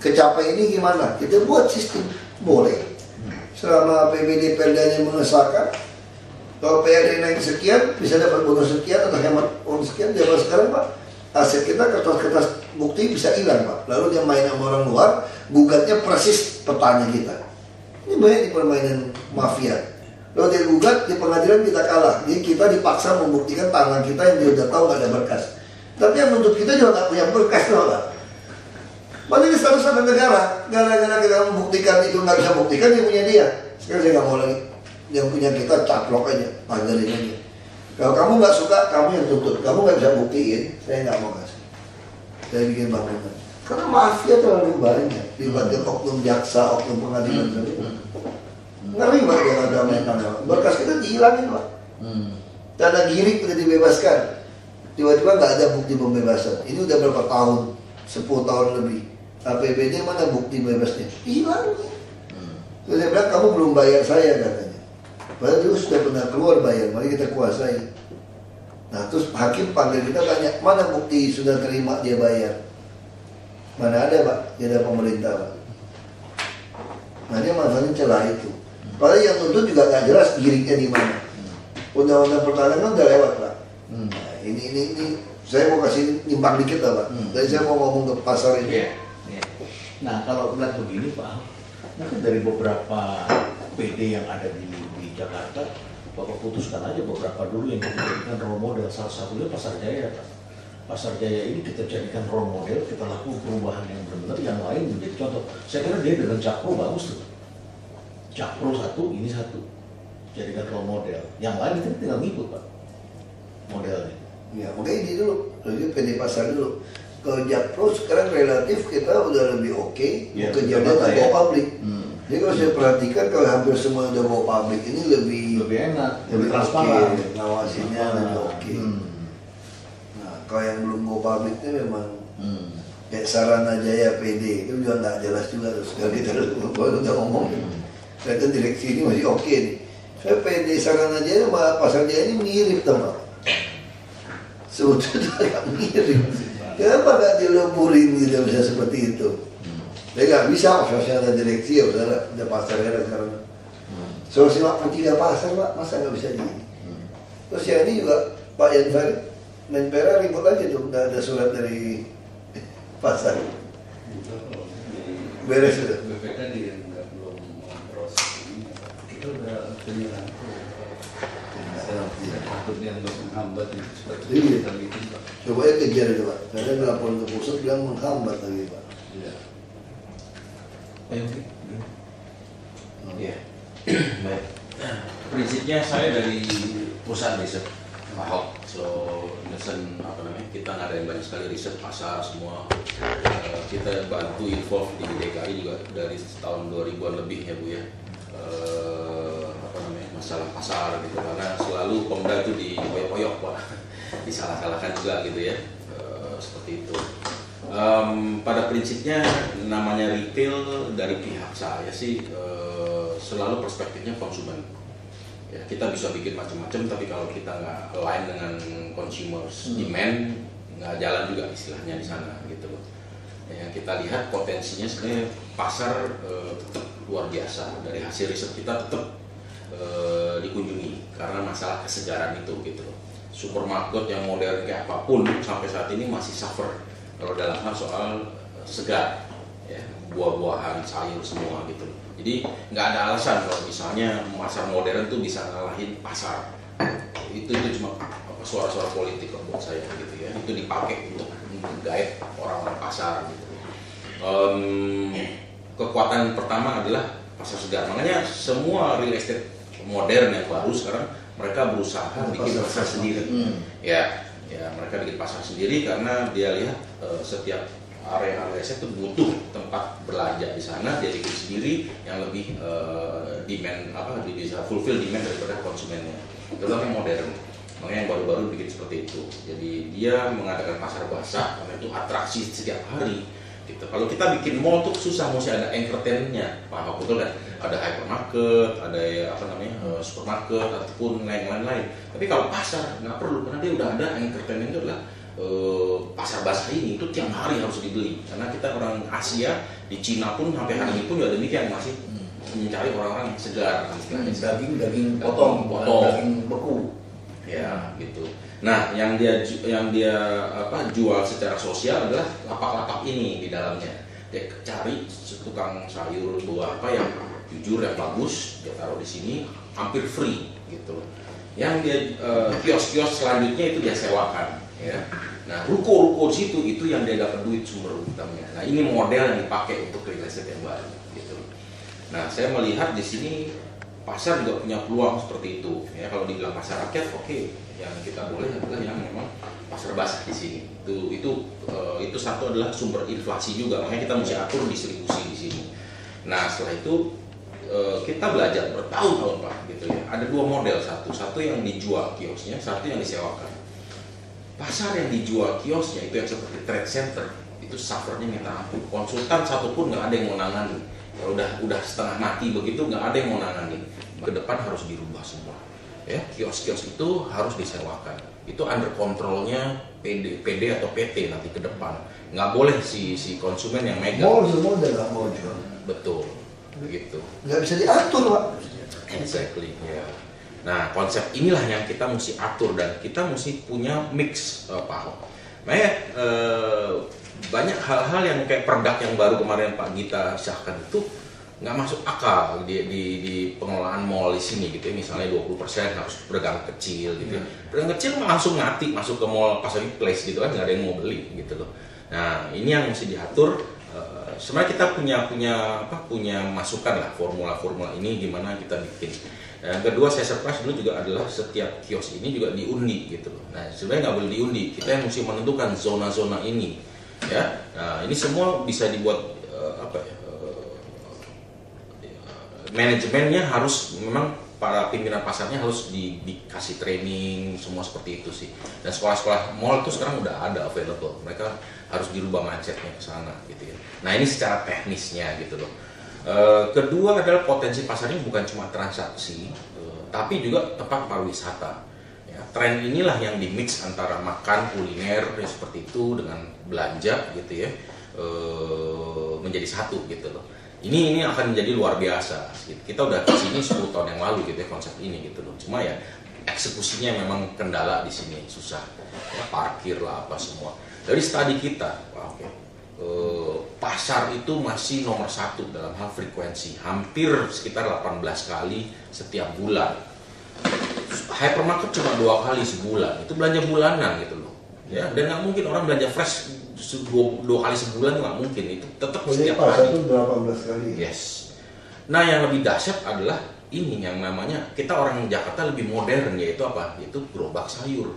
kecapai ini gimana? Kita buat sistem. Boleh. Selama PBD Perdanya mengesahkan, kalau PRD naik sekian, bisa dapat bonus sekian atau hemat bonus sekian. Zaman sekarang Pak, aset kita kertas-kertas bukti bisa hilang Pak. Lalu dia main sama orang luar, gugatnya persis petanya kita. Ini banyak di permainan mafia. Lalu dia gugat, di pengadilan kita kalah. Jadi kita dipaksa membuktikan tangan kita yang dia udah tahu gak ada berkas. Tapi yang menuntut kita juga gak punya berkas loh Pak. Padahal ini status ada negara. Gara-gara kita membuktikan itu nggak bisa buktikan, dia punya dia. Sekarang saya nggak mau lagi. Yang punya kita caplok aja, pagarin aja. Kalau kamu nggak suka, kamu yang tuntut. Kamu nggak bisa buktiin, saya nggak mau kasih. Saya bikin bangunan. Karena mafia terlalu banyak, libatkan oknum jaksa, oknum pengadilan tadi. Ngeri Pak Jakarta mainan, berkas kita dihilangin Pak. Tanah Giring udah dibebaskan, tiba-tiba nggak ada bukti pembebasan. Ini udah berapa tahun, 10 tahun lebih. APBD mana bukti bebasnya? Hilang. Terus saya bilang kamu belum bayar saya katanya. Padahal dulu sudah pernah keluar bayar, mari kita kuasai. Nah terus hakim panggil kita tanya, mana bukti sudah terima dia bayar? Mana ada Pak? Dia ada pemerintah Pak. Nah dia masalahnya celah itu. Padahal yang nuntut juga nggak jelas Giringnya di mana. Undang-undang pertahanan udah lewat Pak. Nah, ini saya mau kasih nyimpang dikit lah Pak. Dan saya mau ngomong ke pasar ini. Iya. Nah kalau melihat begini Pak, mungkin dari beberapa PD yang ada di Jakarta, Bapak putuskan aja beberapa dulu yang kita jadikan role model. Salah satunya Pasar Jaya Pak. Pasar Jaya ini kita jadikan role model, kita lakukan perubahan yang benar, yang lain menjadi contoh. Saya kira dia dengan Jakpro bagus tuh. Jakpro satu, ini satu. Jadikan role model. Yang lain itu tinggal ngikut Pak modelnya. Ya makanya ini dulu, lebih PD Pasar dulu. Ke Jakpro sekarang relatif kita udah lebih oke. Ya, Kejadian betul, go ya. public. Jadi kalau saya perhatikan kalau hampir semua udah go public ini lebih enak, lebih transparan. oke, ngawasinya lebih oke. Nah kalau yang belum go public itu memang kayak Sarana Jaya PD itu juga nggak jelas juga terus kalau kita udah ngomong. Ternyata direksi ini masih oke nih. Saya PD Sarana Jaya sama Pasar Jaya ini mirip teman. Sebetulnya agak mirip. Kenapa nggak dileburin gitu bisa seperti itu? Dia nggak bisa, sosial ada direksi ya udah pasarnya sekarang. Sosial tidak pasar Pak, masa nggak bisa gini? Terus yang ini juga Pak Yan Farid, Menpera ribut aja tuh, nggak ada surat dari pasar. Beres sudah. BPK dia belum memproses ini. Kita udah penyerahan takutnya nggak menghambat itu seperti Iya. kita bikin Pak. Coba ya kejar itu Pak, karena laporan ke pusat bilang menghambat lagi Pak. Iya. Iya. Baik. Prinsipnya saya dari perusahaan riset Ahok, so Nielsen kita ngadain banyak sekali riset pasar semua. Kita bantu involve di DKI juga dari tahun 2000-an lebih ya Bu ya. Masalah pasar gitu karena selalu Pemda itu dipoyok-poyok Pak, disalah-salahkan juga gitu ya. Seperti itu. Pada prinsipnya namanya retail dari pihak saya sih selalu perspektifnya konsumen. Ya, kita bisa bikin macam-macam tapi kalau kita nggak align dengan consumers demand nggak jalan juga istilahnya di sana gitu loh. Ya, kita lihat potensinya sebenarnya pasar tetap luar biasa dari hasil riset kita tetap dikunjungi karena masalah kesegaran itu gitu loh. Supermarket yang modern kayak apapun sampai saat ini masih suffer kalau dalam hal soal segar ya, buah-buahan, sayur semua gitu loh. Jadi nggak ada alasan kalau misalnya pasar modern tuh bisa ngalahin pasar. Itu cuma suara-suara politik buat saya gitu ya. Itu dipakai untuk menggait orang-orang pasar gitu. Kekuatan pertama adalah pasar segar. Makanya semua real estate modern yang baru sekarang mereka berusaha bikin pasar sendiri. Ya, mereka bikin pasar sendiri karena dia lihat setiap area aset itu butuh tempat belanja di sana, dia bikin sendiri yang lebih demand bisa fulfill demand daripada konsumennya. Terutama yang modern. Makanya yang baru-baru bikin seperti itu. Jadi dia mengadakan pasar basah karena itu atraksi setiap hari. Gitu. Kalau kita bikin mall tuh susah, mesti ada anchor tenant-nya, Pak, betul kan? Ada hypermarket, ada supermarket ataupun lain-lain. Tapi kalau pasar nggak perlu karena dia udah ada anchor tenant itu adalah pasar basah ini itu tiap hari harus dibeli. Karena kita orang Asia di Cina pun sampai hari ini pun juga demikian masih mencari orang-orang yang segar, Daging potong, daging beku. Ya gitu. Nah, yang dia jual secara sosial adalah lapak-lapak ini di dalamnya. Dia cari tukang sayur buah apa yang jujur yang bagus, dia taruh di sini hampir free gitu. Yang dia kios-kios selanjutnya itu dia sewakan, ya. Nah, ruko-ruko di situ itu yang dia dapat duit sumber utamanya. Nah, ini model yang dipakai untuk real estate yang baru gitu. Nah, saya melihat di sini pasar juga punya peluang seperti itu. Ya kalau dibilang pasar rakyat, oke, yang kita boleh adalah yang memang pasar basah di sini. Itu satu adalah sumber inflasi juga, makanya kita mesti atur distribusi di sini. Nah setelah itu kita belajar bertahun-tahun Pak, gitu ya. Ada dua model, satu yang dijual kiosnya, satu yang disewakan. Pasar yang dijual kiosnya itu yang seperti trade center, itu suffernya minta ampun. Konsultan satupun nggak ada yang mau nangani. Ya udah setengah mati begitu, nggak ada yang mau nangani. Ke depan harus dirubah semua. Ya, kios-kios itu harus disewakan. Itu under kontrolnya PD atau PT nanti ke depan. Nggak boleh si konsumen yang megang. Mall semua udah nggak mau jual. Betul, begitu. Nggak bisa diatur Pak. Exactly, ya. Nah, konsep inilah yang kita mesti atur dan kita mesti punya mix, Pak Ahok. Makanya banyak hal-hal yang kayak perdak yang baru kemarin Pak Gita sahkan itu nggak masuk akal di pengelolaan mall di sini gitu ya. Misalnya 20% harus pedagang kecil gitu ya. Pedagang kecil langsung mati masuk ke mall Pasar Place gitu kan, nggak ada yang mau beli gitu loh. Nah, ini yang mesti diatur. Sebenarnya kita punya masukan lah formula ini gimana kita bikin. Yang kedua saya surprise dulu juga adalah setiap kios ini juga diundi gitu loh. Nah sebenarnya nggak boleh diundi, kita yang mesti menentukan zona-zona ini ya. Nah ini semua bisa dibuat manajemennya harus memang para pimpinan pasarnya harus dikasih training semua seperti itu sih. Dan sekolah-sekolah mall itu sekarang udah ada available, mereka harus dirubah mindsetnya ke sana gitu ya. Nah ini secara teknisnya gitu loh. Kedua adalah potensi pasarnya bukan cuma transaksi, tapi juga tempat pariwisata. Ya, tren inilah yang dimix antara makan kuliner ya, seperti itu dengan belanja gitu ya, menjadi satu gitu loh. Ini akan menjadi luar biasa. Kita udah kesini 10 tahun yang lalu gitu ya konsep ini gitu loh. Cuma ya eksekusinya memang kendala di sini susah. Ya, parkir lah apa semua. Dari studi kita, pasar itu masih nomor 1 dalam hal frekuensi, hampir sekitar 18 kali setiap bulan. Hypermarket cuma 2 kali sebulan, itu belanja bulanan gitu loh. Ya, dan nggak mungkin orang belanja fresh 2 kali sebulan, nggak mungkin, itu tetap setiap pasar hari. itu 18 kali. Yes. Nah yang lebih dahsyat adalah ini yang namanya kita orang Jakarta lebih modern, yaitu apa? Yaitu gerobak sayur.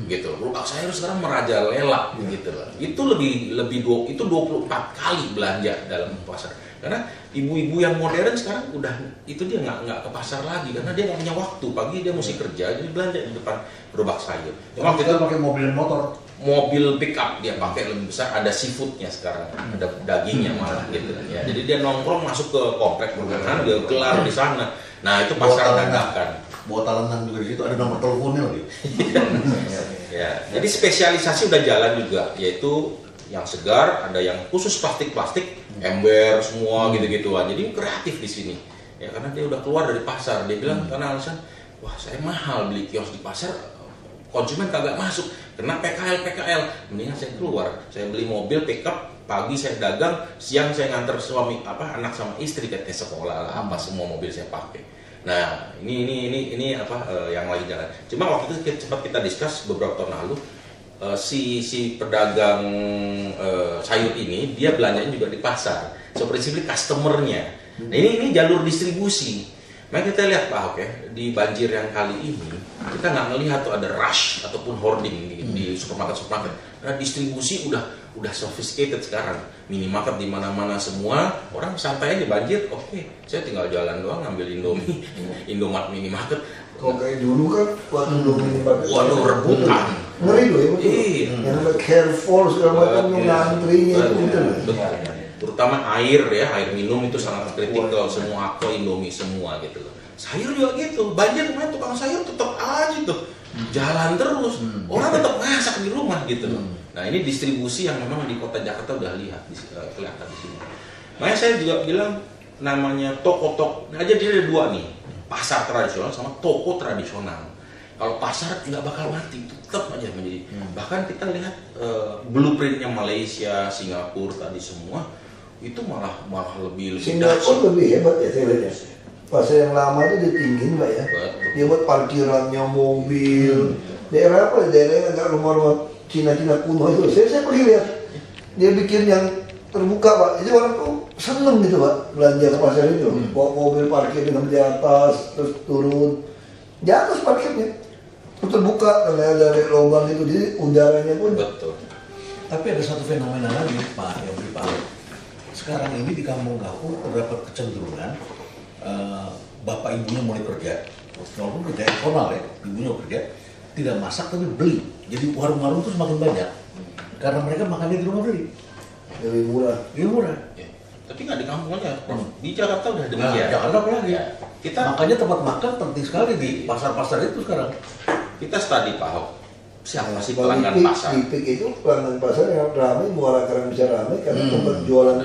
Gitu loh. Gerobak sayur sekarang merajalela gitu loh. Itu itu 24 kali belanja dalam pasar. Karena ibu-ibu yang modern sekarang udah itu dia nggak ke pasar lagi karena dia nggak punya waktu, pagi dia mesti kerja, jadi belanja di depan gerobak sayur. Cuma kita pakai mobil motor. Mobil pickup dia pakai lebih besar, ada seafoodnya sekarang, ada dagingnya malah gitu ya. Jadi dia nongkrong masuk ke komplek perumahan, dia gelar di sana. Nah itu pasar dadakan. Bawa talenan juga di situ, ada nomor teleponnya lagi. Ya, jadi spesialisasi udah jalan juga, yaitu yang segar, ada yang khusus plastik, ember semua gitu-gitu. Jadi kreatif di sini. Ya karena dia udah keluar dari pasar, dia bilang karena alasan, wah saya mahal beli kios di pasar, konsumen kagak masuk, kena PKL, mendingan saya keluar, saya beli mobil pickup, pagi saya dagang, siang saya nganter anak sama istri ke sekolah lah, apa semua mobil saya pakai. Nah ini yang lagi jalan. Cuma waktu itu sempat kita discuss beberapa tahun lalu, si pedagang sayur ini dia belanjanya juga di pasar, so prinsipnya customernya. Nah ini jalur distribusi. Maka kita lihat Pak Ahok ya, di banjir yang kali ini kita nggak melihat tuh ada rush ataupun hoarding di supermarket. Nah distribusi udah sophisticated sekarang, minimarket di mana-mana semua, orang santai aja banjir, oke, saya tinggal jalan doang ngambil Indomie, Indomaret minimarket. Kalau kayak dulu kan waktu dulu pakai. Waduh rebutan. Ngeri loh ya betul. Iya. Yang careful segala macam yang ngantrinya itu betul. Terutama air ya, air minum itu sangat kritikal, semua aqua, Indomie semua gitu loh. Sayur juga gitu, banjir kemarin tukang sayur tetap aja tuh jalan terus, orang tetap masak di rumah gitu loh. Nah ini distribusi yang memang di kota Jakarta udah kelihatan di sini. Makanya saya juga bilang namanya toko-toko, aja dia ada 2 nih, pasar tradisional sama toko tradisional. Kalau pasar nggak bakal mati, tetap aja menjadi. Bahkan kita lihat blueprintnya Malaysia, Singapura tadi semua itu malah lebih Singapura lebih hebat ya saya lihat. Pasar yang lama itu ditinggiin Pak ya. Betul. Dia buat parkirannya mobil. Daerah apa? Daerah yang agak rumah-rumah Cina-Cina kuno itu. Saya pergi lihat. Dia bikin yang terbuka Pak, jadi orang tuh seneng gitu Pak belanja ke pasar itu. Bawa mobil parkir dengan di atas, terus turun di atas parkirnya, terus terbuka karena dari lubang itu, jadi udaranya pun. Betul. Tapi ada satu fenomena lagi Pak yang Pak. Sekarang ini di kampung-kampung terdapat kecenderungan bapak ibunya mulai kerja, walaupun kerja informal ya, ibunya kerja, tidak masak tapi beli. Jadi warung-warung itu semakin banyak karena mereka makannya di rumah beli. Lebih murah. Lebih murah. Ya. Tapi nggak di kampung aja, di Jakarta udah Nah, demikian. Jakarta apa lagi? Ya. Kita Makanya tempat makan penting sekali di pasar-pasar itu sekarang. kita study Pak Ahok. Siapa sih Kalau pelanggan di Pik, pasar? di Pik itu pelanggan pasar yang ramai, Muara Karang bisa ramai karena tempat jualan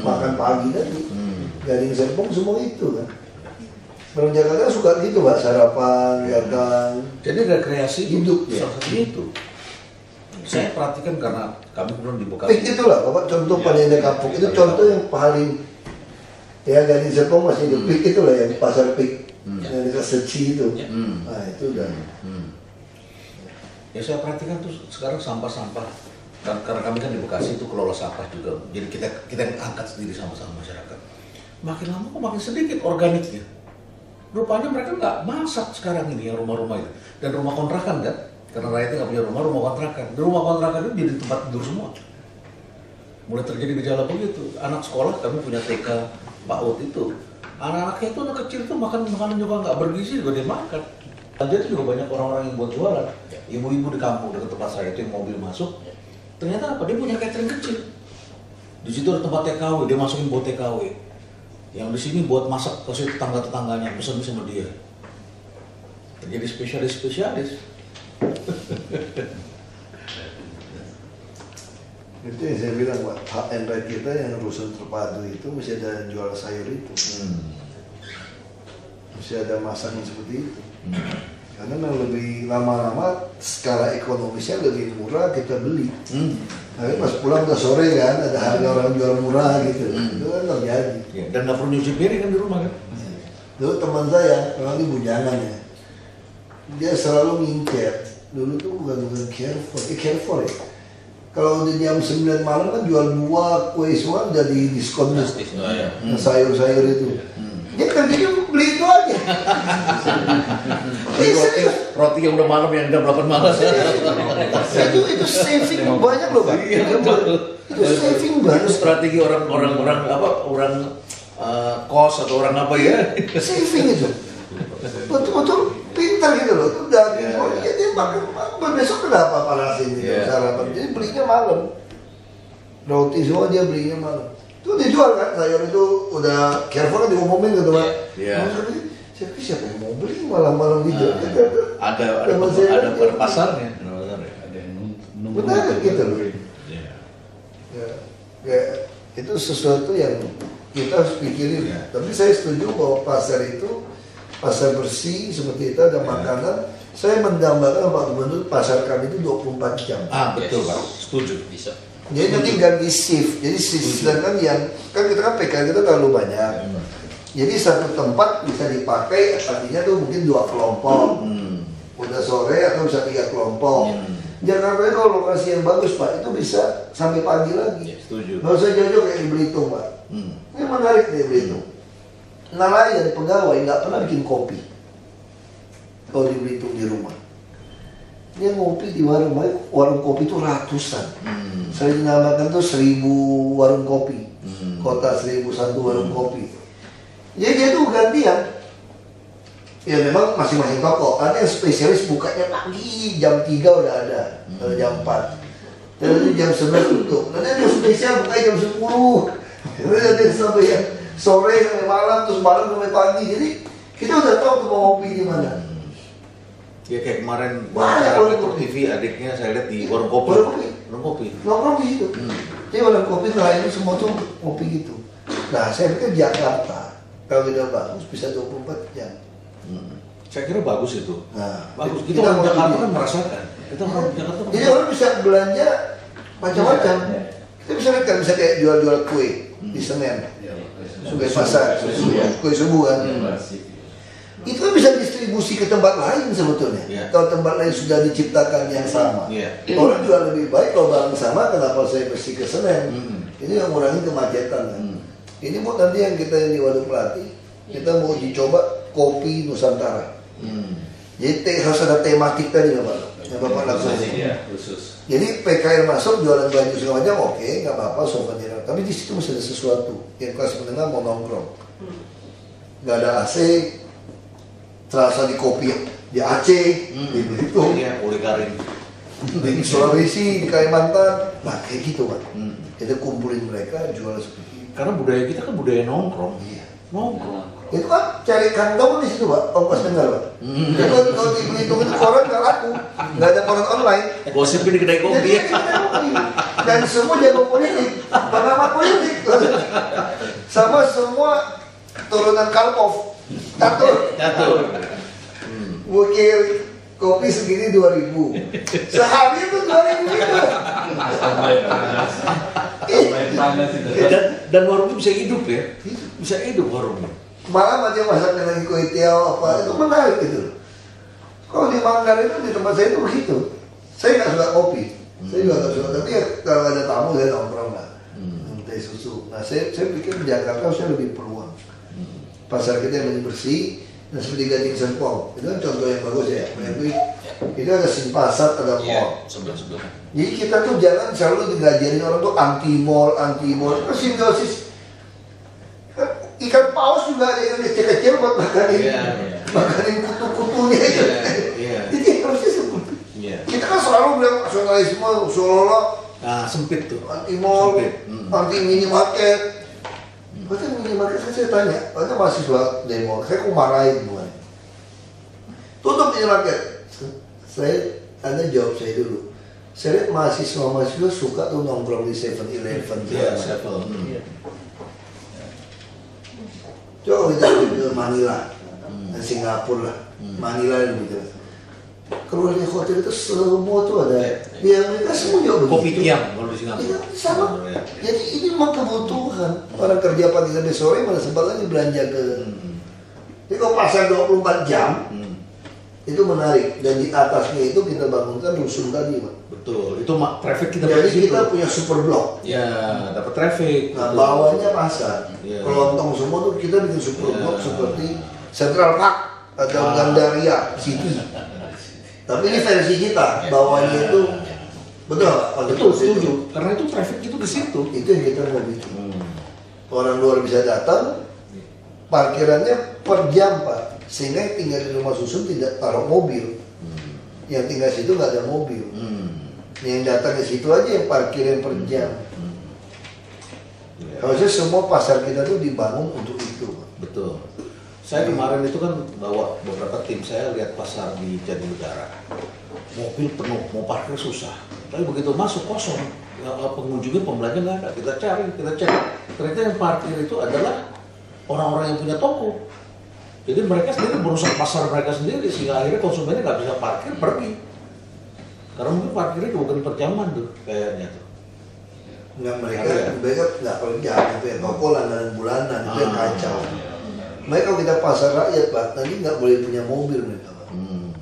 makan pagi tadi. Gading Serpong semua itu kan. Orang Jakarta suka gitu Pak, sarapan, datang. Jadi rekreasi Hidup, ya. salah satunya itu. Saya perhatikan karena kami pernah di Pik Bekasi. itulah Bapak contoh paling kampung. Itu contoh yang paling ya Gading Serpong masih itu. Pik itulah yang pasar Pik yang dekat Seci itu. Ya. Nah itu udah. Ya saya perhatikan tuh sekarang sampah-sampah. Karena kami kan di Bekasi itu kelola sampah juga. Jadi kita yang angkat sendiri sama-sama masyarakat. Makin lama kok makin sedikit organiknya. Rupanya mereka nggak masak sekarang ini yang rumah-rumah itu. Dan rumah kontrakan kan. Karena rakyatnya nggak punya rumah, rumah kontrakan. Di rumah kontrakan itu jadi tempat tidur semua. Mulai terjadi gejala begitu. Anak sekolah kami punya TK PAUD itu. Anak-anaknya itu anak kecil tuh makan makanan juga nggak bergizi juga dia makan. Dan dia tuh juga banyak orang-orang yang buat jualan. Ibu-ibu di kampung dekat tempat saya itu yang mobil masuk. Ternyata apa? Dia punya catering kecil. Di situ ada tempat TKW, dia masukin buat TKW. Yang di sini buat masak kasih tetangga-tetangganya, pesan sama dia. Jadi spesialis-spesialis. Itu yang saya bilang Pak, hak and right kita yang rusun terpadu itu mesti ada jual sayur itu. Mesti ada masakan seperti itu. Karena memang lebih lama-lama skala ekonomisnya lebih murah kita beli. Tapi pas pulang udah sore kan, ada harga orang jual murah gitu. Itu kan terjadi. Ya, dan nggak perlu nyuci piring kan di rumah kan? Dulu teman saya, memang di Bujangan ya, dia selalu ngincer. Dulu tuh bukan Carrefour ya. Kalau udah jam 9 malam kan jual buah, kue semua udah di diskon. Nah, sayur-sayur itu. Dia kerjanya beli itu aja. Roti yang udah malam yang jam 8 malam. itu saving banyak loh Pak. Itu saving banget. Itu strategi orang kos atau orang apa ya? Saving itu. Betul-betul pintar gitu loh. Itu daging. Jadi makan besok kenapa panasin gitu sarapan. Jadi belinya malam. Roti semua dia belinya malam. Itu dijual kan, sayur itu udah Carrefour kan diumumin gitu Pak. Siapa yang mau beli malam-malam gitu? Ada pasarnya. Ada yang nunggu. Benar gitu loh. Ya, itu sesuatu yang kita harus pikirin. Tapi saya setuju bahwa pasar itu pasar bersih seperti itu ada makanan. Saya mendambakan Pak Gubernur pasar kami itu 24 jam. Betul Pak, setuju. Bisa. Jadi nanti ganti shift. Jadi shift sedangkan yang kan kita kan PKL kita terlalu banyak. Jadi satu tempat bisa dipakai artinya tuh mungkin 2 kelompok. Udah sore atau bisa 3 kelompok. Jakarta itu kalau lokasi yang bagus Pak itu bisa sampai pagi lagi. Setuju. Nggak usah jauh-jauh kayak di Belitung Pak. Ini menarik di Belitung. Nelayan pegawai nggak pernah bikin kopi. Kalau di Belitung di rumah. Dia ngopi di warung kopi itu ratusan. Saya dinamakan tuh 1000 warung kopi. Kota 1001 warung kopi. Jadi dia tuh gantian. Ya memang masing-masing toko. Ada yang spesialis bukanya pagi, jam 3 udah ada. Atau jam 4. Dan jam 11 tutup. Nanti ada yang spesial bukanya jam 10. Terus ada yang sampai yang sore sampai malam, terus malam sampai pagi. Jadi kita udah tahu tuh mau ngopi di mana. Ya kayak kemarin Banyak wawancara warung Metro kopi. TV adiknya saya lihat di warung kopi. Warung kopi. Warung kopi. Nongkrong di situ. Jadi warung kopi nelayan semua tuh ngopi gitu. Nah saya pikir Jakarta kalau kita bagus bisa 24 jam. Saya kira bagus itu. Nah, Bagus. Kita orang Jakarta kan merasakan. Kita orang Jakarta. Jadi orang bisa belanja macam-macam. Kita bisa lihat kan, bisa kayak jual-jual kue di Senen, Sungai Pasar, kue subuh kan. itu kan bisa distribusi ke tempat lain sebetulnya. Iya. Kalau tempat lain sudah diciptakan yang sama, Iya. orang juga lebih baik kalau barang sama, kenapa saya mesti ke Senen? Ini yang mengurangi kemacetan kan. Ini mau nanti yang kita yang di Waduk Melati, kita mau dicoba kopi Nusantara. Jadi harus ada tematik tadi Pak, yang Bapak lakukan. Iya, khusus. Jadi PKL masuk jualan baju segala macam, oke, nggak apa-apa, souvenir. Tapi di situ mesti ada sesuatu. Yang kelas menengah mau nongkrong, nggak ada AC, terasa di kopi di Aceh, di Belitung, Iya, oleh Karim. di Sulawesi, di Kalimantan, nah kayak gitu kan. Kita kumpulin mereka jual seperti itu. Karena budaya kita kan budaya nongkrong. Iya. Nongkrong. Itu kan cari kantong di situ Pak, ongkos dengar Pak. Jadi kalau di Belitung itu koran nggak laku, nggak ada koran online. Gosip di kedai kopi Jadi ya. kita kopi. Dan semua jago politik, pengamat politik, sama semua turunan Karpov, catur. Bukil kopi segini 2.000, sehari itu 2.000 itu. Dan warung itu bisa hidup ya. Bisa hidup warungnya. Malam aja masak dengan kue tiaw apa itu menarik gitu. Kalau di Manggar itu di tempat saya itu begitu. Saya nggak suka kopi, saya juga nggak suka. Tapi ya, kalau ada tamu saya nongkrong lah, teh susu. Nah saya pikir di Jakarta saya lebih peluang. Pasar kita yang lebih bersih dan seperti Gading Serpong itu kan contoh yang bagus ya. Itu ada Sinpasar, ada mall. Sebelah. Jadi kita tuh jangan selalu digajarin orang tuh anti mall. Itu simbiosis. Ikan paus juga ada yang kecil-kecil buat makanin kutu-kutunya itu. Jadi harusnya seperti kita kan selalu bilang nasionalisme seolah-olah Sempit tuh. anti mall, Sempit. anti minimarket. Bahkan minimarket saya tanya, bahkan mahasiswa demo, saya kok marahin gimana? Tutup minimarket. Anda jawab saya dulu. Saya lihat mahasiswa suka tuh nongkrong di 7-Eleven. Coba kita ke Manila dan Singapura lah. Manila gitu. Keluar dari hotel itu semua tuh ada. Di Amerika semua juga begitu. Kopi tiam kalau di Singapura. Iya, sama. Jadi ini memang kebutuhan. Orang kerja pagi sampai sore mana sempat lagi belanja ke. Jadi kalau pasar 24 jam itu menarik, dan di atasnya itu kita bangunkan rusun tadi Pak. Betul. Itu traffic kita Jadi di situ. kita punya super blok. Ya, dapat traffic. Nah, Betul. bawahnya pasar. Iya. Kelontong semua tuh kita bikin super Iya. blok seperti Central Park atau Gandaria City. Tapi ini versi kita, bawahnya itu betul Pak? Betul, setuju. Karena itu traffic itu ke situ. Itu yang kita mau bikin. Orang luar bisa datang, parkirannya per jam Pak. Sehingga yang tinggal di rumah susun tidak taruh mobil. Yang tinggal situ nggak ada mobil. Yang datang ke situ aja yang parkir yang per jam. Harusnya semua pasar kita tuh dibangun untuk itu Pak. Betul. Saya kemarin itu kan bawa beberapa tim saya lihat pasar di Jatinegara. Mobil penuh, mau parkir susah. Tapi begitu masuk kosong, ya, pengunjungnya pembelanja nggak ada. Kita cari, kita cek. Ternyata yang parkir itu adalah orang-orang yang punya toko. Jadi mereka sendiri merusak pasar mereka sendiri sehingga akhirnya konsumennya nggak bisa parkir, pergi. Karena mungkin parkirnya bukan per jaman tuh kayaknya tuh. Nggak, mereka nggak kerja itu ya, toko langganan bulanan itu yang kacau. Mereka kalau kita pasar rakyat Pak, nanti nggak boleh punya mobil mereka Pak.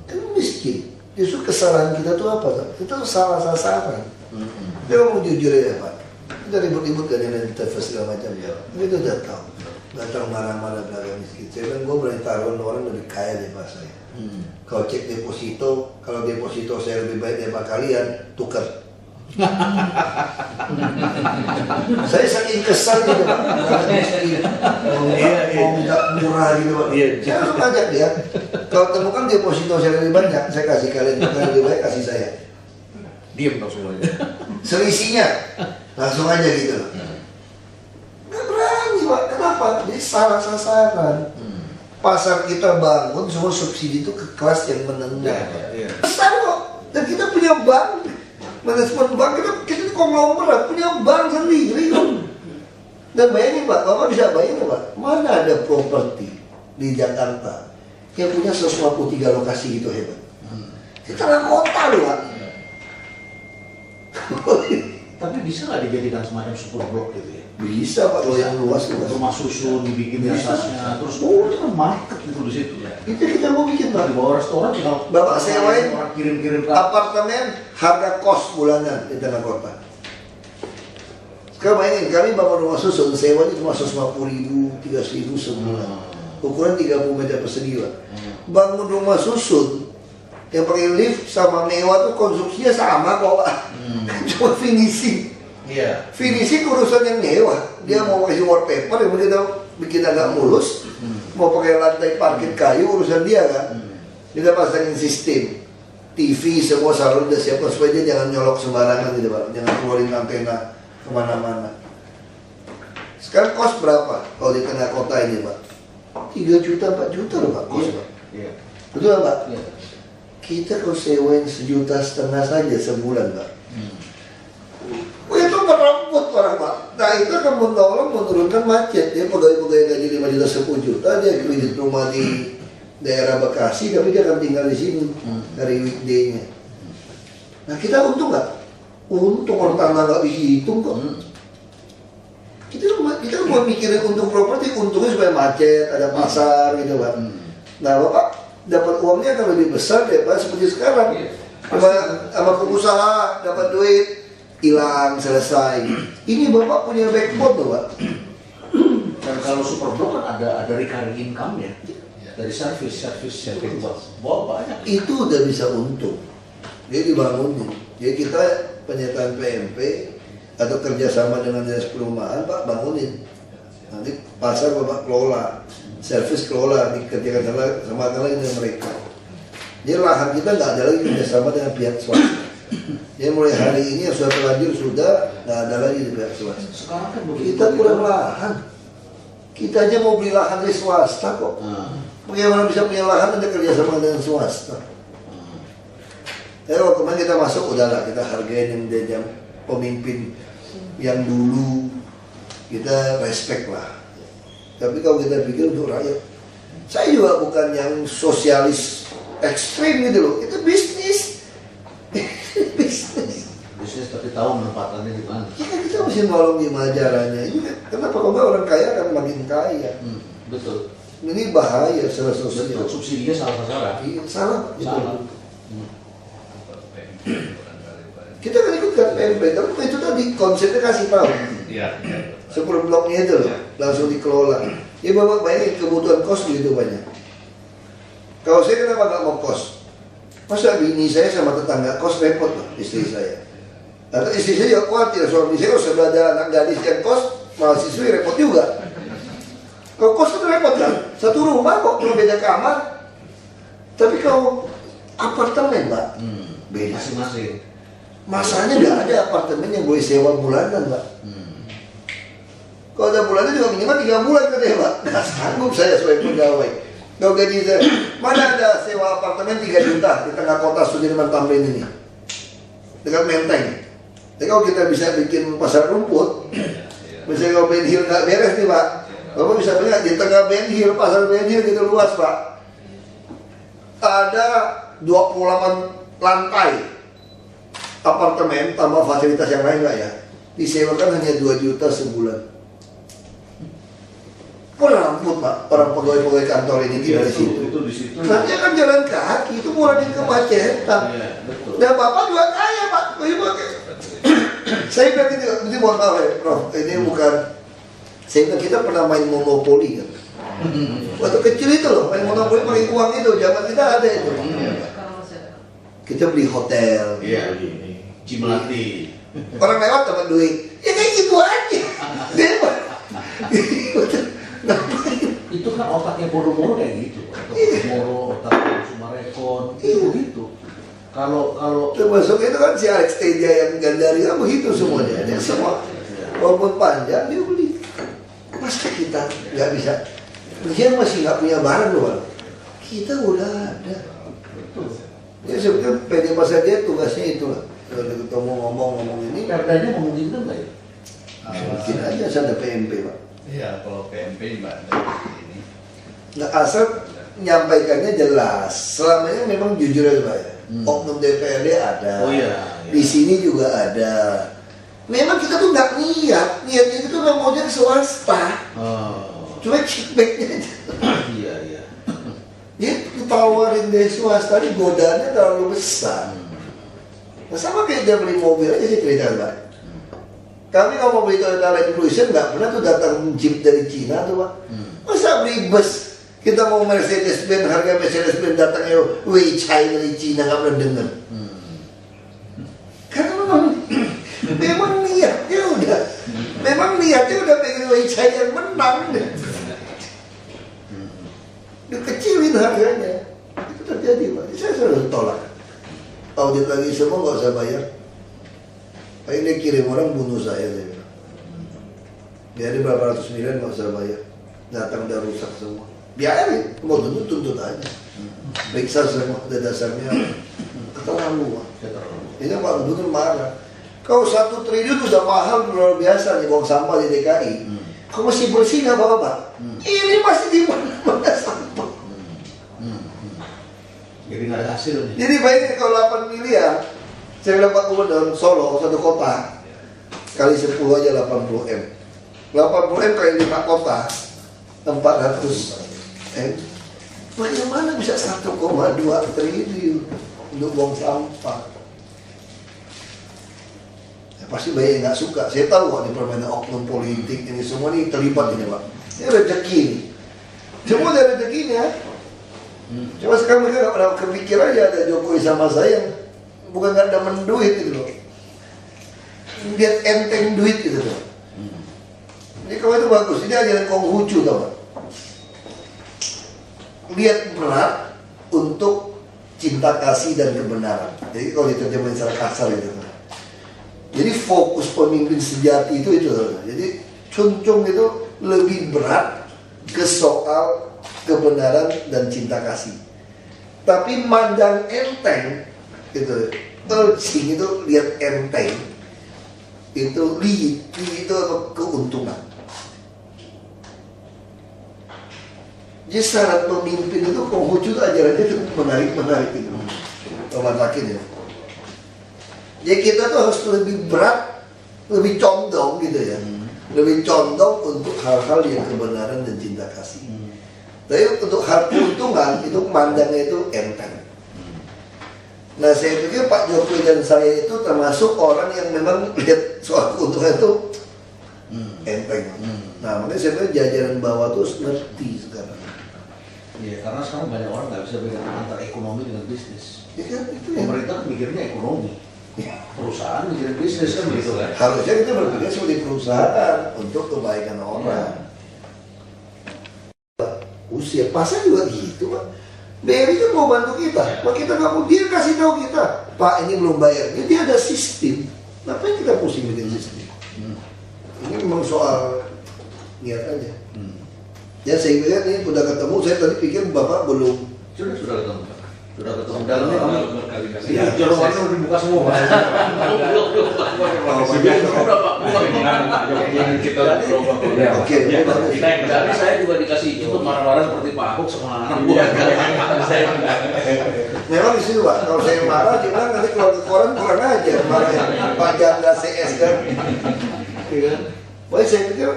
Kan miskin. Justru kesalahan kita tuh apa Pak? Kita tuh salah sasaran. Kita mau jujur ya Pak. Kita ribut-ribut kan dengan TV segala macam ya. Kita udah tahu. Datang marah-marah belakang miskin. Saya bilang gue berani taruhan orang lebih kaya daripada saya. Kalau cek deposito, kalau deposito saya lebih baik daripada kalian, tukar. Saya saking kesal gitu Pak. Mau minta murah gitu Pak. Saya langsung ajak dia. Kalau temukan deposito saya lebih banyak, saya kasih kalian. Kalau lebih baik kasih saya. Diem dong semuanya. Selisihnya langsung aja gitu. Nggak berani Pak. Kenapa? Jadi salah sasaran. Pasar kita bangun semua subsidi itu ke kelas yang menengah. Besar kok. Dan kita punya bank. Manajemen bank kita konglomerat punya bank sendiri kan. Dan bayangin Pak, Bapak bisa bayangin Pak, mana ada properti di Jakarta yang punya 153 lokasi gitu hebat. Di tengah kota loh Pak. Tapi bisa nggak dijadikan semacam super blok gitu ya? Bisa Pak, kalau yang luas tuh. Rumah susun dibikin di Bisa. atasnya, terus itu kan market gitu di situ ya. Itu kita mau bikin Pak. Di bawah restoran tinggal Bapak sewain orang kirim-kirim ke apartemen harga kos bulanan di tengah kota. Sekarang bayangin, kami bangun rumah susun, sewanya cuma 150.000, 300.000 sebulan. Ukuran 30 meter persegi Pak. Bangun rumah susun yang pakai lift sama mewah tuh konstruksinya sama kok Pak. Cuma finishing. Iya. Finishing urusan yang nyewa. Dia mau kasih wallpaper yang kita bikin agak mulus, mau pakai lantai parkit kayu urusan dia kan. Kita pasangin sistem TV semua salon udah siapkan supaya dia jangan nyolok sembarangan gitu Pak. Jangan keluarin antena kemana-mana. Sekarang kos berapa kalau di tengah kota ini Pak? 3 juta, 4 juta loh Pak kos Pak. Iya. Betul Pak? Iya. Kita kalau sewain 1,5 juta saja sebulan Pak. Itu meremput orang Pak. Nah itu akan menolong menurunkan macet. Dia pegawai-pegawai gaji 5 juta 10 juta dia kredit rumah di daerah Bekasi, tapi dia akan tinggal di sini dari weekday-nya. Nah kita untung nggak? Untung orang tanah nggak dihitung kok. Kita buat mikirin untung properti, untungnya supaya macet, ada pasar gitu Pak. Nah Bapak dapat uangnya akan lebih besar daripada seperti sekarang. Sama pengusaha dapat duit hilang selesai. Ini Bapak punya backbone tuh Pak. Dan kalau super blok kan ada recurring income ya dari service banyak. Itu udah bisa untung. Dia dibangunin. Jadi kita penyertaan PMP atau kerjasama dengan dinas perumahan Pak bangunin. Nanti pasar Bapak kelola, servis kelola, dikerjakan sama lagi dengan mereka. Jadi lahan kita nggak ada lagi kerjasama dengan pihak swasta. Jadi mulai hari ini yang sudah terlanjur sudah nggak ada lagi di pihak swasta. Sekarang kan begitu. Kita kurang lahan. Kita aja mau beli lahan dari swasta kok. Bagaimana bisa punya lahan ada kerjasama dengan swasta? Waktu kemarin kita masuk udahlah kita hargain yang pemimpin yang dulu kita respect lah. Tapi kalau kita pikir untuk rakyat, saya juga bukan yang sosialis ekstrim gitu loh. Itu bisnis. Bisnis tapi tahu menempatannya di mana. Ya kan kita mesti nolong gimana caranya. Ini kan, kenapa kalau nggak orang kaya akan makin kaya. Betul. Ini bahaya secara sosial. Betul. Subsidinya salah sasaran. Iya, salah. Salah. Kita kan ikut kan PMP, tapi itu tadi konsepnya kasih tahu. Iya. Super bloknya itu loh, langsung dikelola. Ya Bapak bayangin kebutuhan kos begitu banyak. Kalau saya kenapa nggak mau kos? Masa bini saya sama tetangga kos repot loh, istri saya. Atau istri saya juga khawatir, suami saya kalau sudah ada anak gadis yang kos, mahasiswi repot juga. Kalau kos itu repot kan, satu rumah kok cuma beda kamar. Tapi kalau apartemen Pak, beda. Masing-masing. Masalahnya nggak ada apartemen yang boleh sewa bulanan Pak. Kalau ada bulanan juga minimal 3 bulan kan ya Pak. Nggak sanggup saya sebagai pegawai. Kalau gaji saya, mana ada sewa apartemen 3 juta di tengah kota Sudirman Tamrin ini, dekat Menteng. Jadi kalau kita bisa bikin pasar rumput, misalnya kalau Ben Hill nggak beres nih Pak, Bapak bisa lihat di tengah Ben Hill, pasar Ben Hill gitu luas Pak. Ada 28 lantai apartemen tambah fasilitas yang lain nggak ya, disewakan hanya 2 juta sebulan. Peramput Pak, orang pegawai-pegawai kantor ini di situ. Itu di situ. Nanti akan jalan kaki, itu ngurangin kemacetan. Iya, betul. Dan Bapak juga kaya Pak. Saya bilang ini mohon maaf ya Prof, ini bukan. Saya bilang kita pernah main monopoli kan. Waktu kecil itu loh, main monopoli pakai uang itu, zaman kita ada itu. Kita beli hotel. Iya. Cimelati. Orang lewat dapat duit. Ya kayak gitu aja. Itu kan otaknya Podomoro kayak gitu. Otak Podomoro, otak Sumarekon, itu begitu. Kalau Termasuk itu kan si Alex Teja yang Gandari kan begitu semuanya. Dia semua walaupun panjang dia beli. Masa kita nggak bisa? Dia masih nggak punya barang loh. Kita udah ada. Ya sebetulnya PD Pasar Jaya tugasnya itu lah. Kalau ketemu ngomong ini, perdanya memungkinkan nggak ya? mungkin aja ada PMP Pak. Iya, kalau PMP Mbak ini. Nah asal menyampaikannya jelas. Selamanya memang jujur aja Pak ya. Oknum DPRD ada. Oh iya. Di sini juga ada. Memang kita tuh nggak niatnya itu memang maunya ke swasta. Cuma kickbacknya aja. Iya. Dia ditawarin dari swasta, ini godaannya terlalu besar. Nah, sama kayak dia beli mobil aja sih cerita Pak. Kami kalau mau beli Toyota Land Cruiser nggak pernah tuh datang Jeep dari Cina tuh Pak. Masa beli bus? Kita mau Mercedes-Benz, harga Mercedes-Benz datangnya Weichai dari Cina, nggak pernah dengar. Karena memang niatnya udah pengen Weichai yang menang. Dikecilin harganya. Itu terjadi Pak. Saya selalu tolak. Audit lagi semua nggak usah bayar. Ini kirim orang bunuh saya bilang. Jadi berapa ratus miliar nggak usah bayar. Datang udah rusak semua. Biarin, mau tuntut aja. Periksa semua, ada dasarnya keterlaluan. Ini Pak Gubernur marah. Kau 1 triliun udah mahal luar biasa nih buang sampah di DKI. Kau masih bersih nggak Bapak? Ini masih di mana sampah. Jadi nggak ada hasilnya. Jadi bayangin kalau 8 miliar, saya bilang Pak Gubernur Solo, satu kota, kali 10 aja 80 M. 80 M kali 5 kota, 400 M. Bagaimana bisa 1,2 triliun untuk buang sampah? Ya, pasti banyak yang nggak suka. Saya tahu kok di permainan oknum politik ini semua ini terlibat ini Pak. Ini rezeki nih. Semua ada rezekinya. Cuma sekarang mereka nggak pernah kepikir aja ada Jokowi sama saya yang bukan nggak ada menduit gitu loh. Lihat enteng duit gitu loh. Ini kalau itu bagus. Ini ajaran Konghucu tau gak? Lihat berat untuk cinta kasih dan kebenaran. Jadi kalau diterjemahin secara kasar gitu. Jadi fokus pemimpin sejati itu. Jadi Cuncung itu lebih berat ke soal kebenaran dan cinta kasih. Tapi mandang enteng gitu. Urging itu lihat enteng. Itu itu keuntungan. Jadi syarat pemimpin itu Konghucu itu ajarannya itu menarik gitu. Matakin ya. Jadi kita tuh harus lebih berat, lebih condong gitu ya. Lebih condong untuk hal-hal yang kebenaran dan cinta kasih. Tapi untuk hal keuntungan itu mandangnya itu enteng. Nah saya pikir Pak Jokowi dan saya itu termasuk orang yang memang lihat soal keuntungan itu enteng. Nah makanya saya pikir jajaran bawah tuh ngerti sekarang. Iya, karena sekarang banyak orang nggak bisa bedakan antara ekonomi dengan bisnis. Ya kan itu ya. Pemerintah mikirnya ekonomi, perusahaan mikirin bisnis kan begitu kan. Harusnya kita berpikir seperti perusahaan untuk kebaikan orang. Usia pasar juga gitu Pak. BRI kan mau bantu kita, Pak kita nggak mau, dia kasih tahu kita, Pak ini belum bayar. Jadi ada sistem. Ngapain kita pusing bikin sistem? Ini memang soal niat aja. Ya saya pikir ini udah ketemu, saya tadi pikir Bapak belum. Sudah ketemu. Dalamnya kamu. Iya, Jawabannya udah dibuka semua Pak. Oke. Jadi saya juga dikasih itu marah-marah seperti Pak Ahok sama anak buah. Memang di situ Pak, kalau saya marah, dia bilang nanti keluar ke koran kurang aja marahnya. Pak Janda CS kan. Baik saya pikir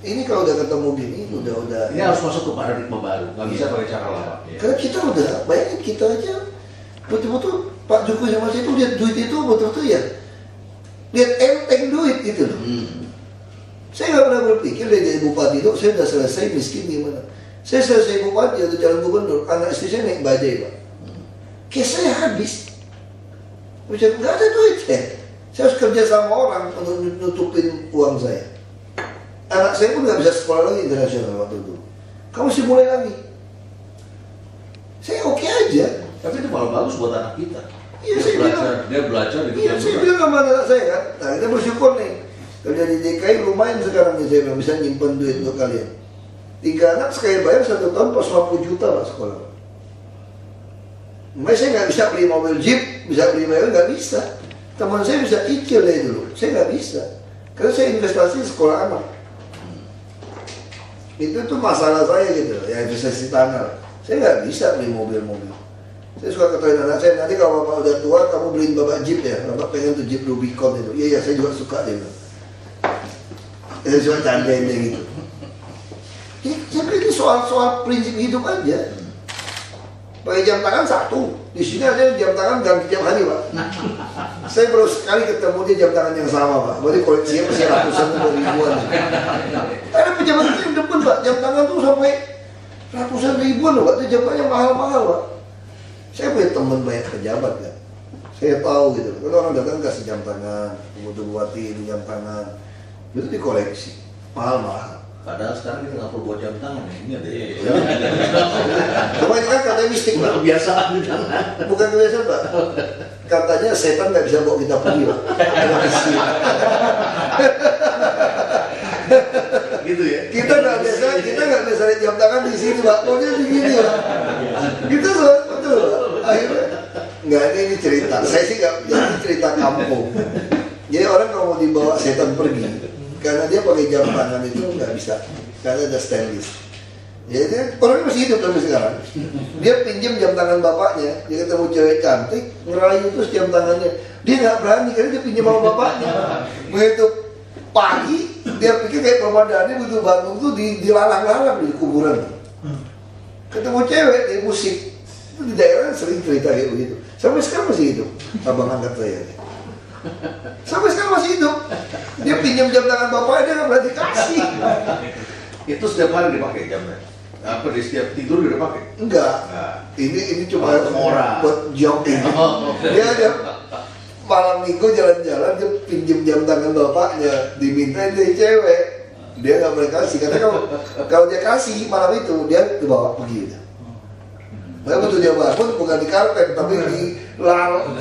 ini kalau udah ketemu gini, udah. Ini harus masuk ke paradigma baru, nggak bisa pakai cara lama. Karena kita udah, bayangin kita aja betul-betul Pak Jokowi sama saya itu lihat duit itu betul-betul ya, lihat enteng duit gitu loh. Saya nggak pernah berpikir dari jadi bupati itu saya udah selesai miskin gimana. Saya selesai bupati atau jalan gubernur, anak istri saya naik bajai Pak. Kayak saya habis, nggak ada duit ya. Saya harus kerja sama orang untuk nutupin uang saya. Anak saya pun nggak bisa sekolah lagi internasional waktu itu. Kamu mesti mulai lagi. Saya oke aja. Tapi itu malah bagus buat anak kita. Iya saya bilang. Dia belajar di Iya saya bilang sama anak saya kan. Nah kita bersyukur nih. Kerja di DKI lumayan sekarang nih saya bilang bisa nyimpen duit untuk kalian. 3 anak sekali bayar 1 tahun pas 50 juta lah sekolah. Makanya saya nggak bisa beli mobil Jeep, bisa beli mobil nggak bisa. Teman saya bisa cicil dari dulu, saya nggak bisa. Karena saya investasi sekolah anak. Itu tuh masalah saya gitu, ya investasi tanah. Saya nggak bisa beli mobil-mobil. Saya suka ketawain anak saya, nanti kalau bapak udah tua, kamu beliin bapak Jeep ya. Bapak pengen tuh Jeep Rubicon itu. Iya, saya juga suka dia bilang. Saya suka candain dia gitu. Ya, tapi ini soal prinsip hidup aja. Pakai jam tangan satu. Di sini ada jam tangan ganti tiap hari, Pak. Saya baru sekali ketemu dia jam tangan yang sama, Pak. Berarti koleksinya masih ratusan ribuan. Ada pejabat itu yang depan, Pak. Jam tangan tuh sampai ratusan ribuan loh, Pak. Itu jam tangan yang mahal-mahal, Pak. Saya punya teman banyak pejabat kan. Saya tahu gitu. Kalau orang datang kasih jam tangan, butuh buatin jam tangan, itu dikoleksi, mahal-mahal. Padahal sekarang kita nggak perlu buat jam tangan ya. Ini ada. Cuma itu kan katanya mistik, Pak. Kebiasaan di tangan. Bukan kebiasaan, Pak. Katanya setan nggak bisa bawa kita pergi, Pak. Ada misi. Gitu ya. Kita nggak biasa lihat jam tangan di sini, Pak. Pokoknya begini, Pak. Kita selalu betul, Pak. Akhirnya nggak, ini cerita. Saya sih nggak, ini cerita kampung. Jadi orang kalau mau dibawa setan pergi, karena dia pakai jam tangan itu nggak bisa, karena ada stainless. Jadi orangnya masih hidup sampai sekarang. Dia pinjam jam tangan bapaknya, dia ketemu cewek cantik, ngerayu terus jam tangannya. Dia nggak berani karena dia pinjam sama bapaknya. Begitu pagi, dia pikir kayak permadani begitu bangun tuh dilalang-lalang di kuburan. Ketemu cewek di musik, itu di daerah sering cerita kayak begitu. Sampai sekarang masih hidup, abang angkat saya. Sampai sekarang masih hidup. Dia pinjam jam tangan bapaknya, dia nggak berani kasih. Itu setiap hari dipakai jamnya. Apa di setiap tidur dia pakai? Enggak. Nah. Ini cuma Orang. buat jogging. Dia malam minggu jalan-jalan dia pinjam jam tangan bapaknya, dimintain dari cewek. Dia nggak boleh kasih karena kalau dia kasih malam itu dia dibawa pergi. Nah, betul dia bangun bukan di karpet tapi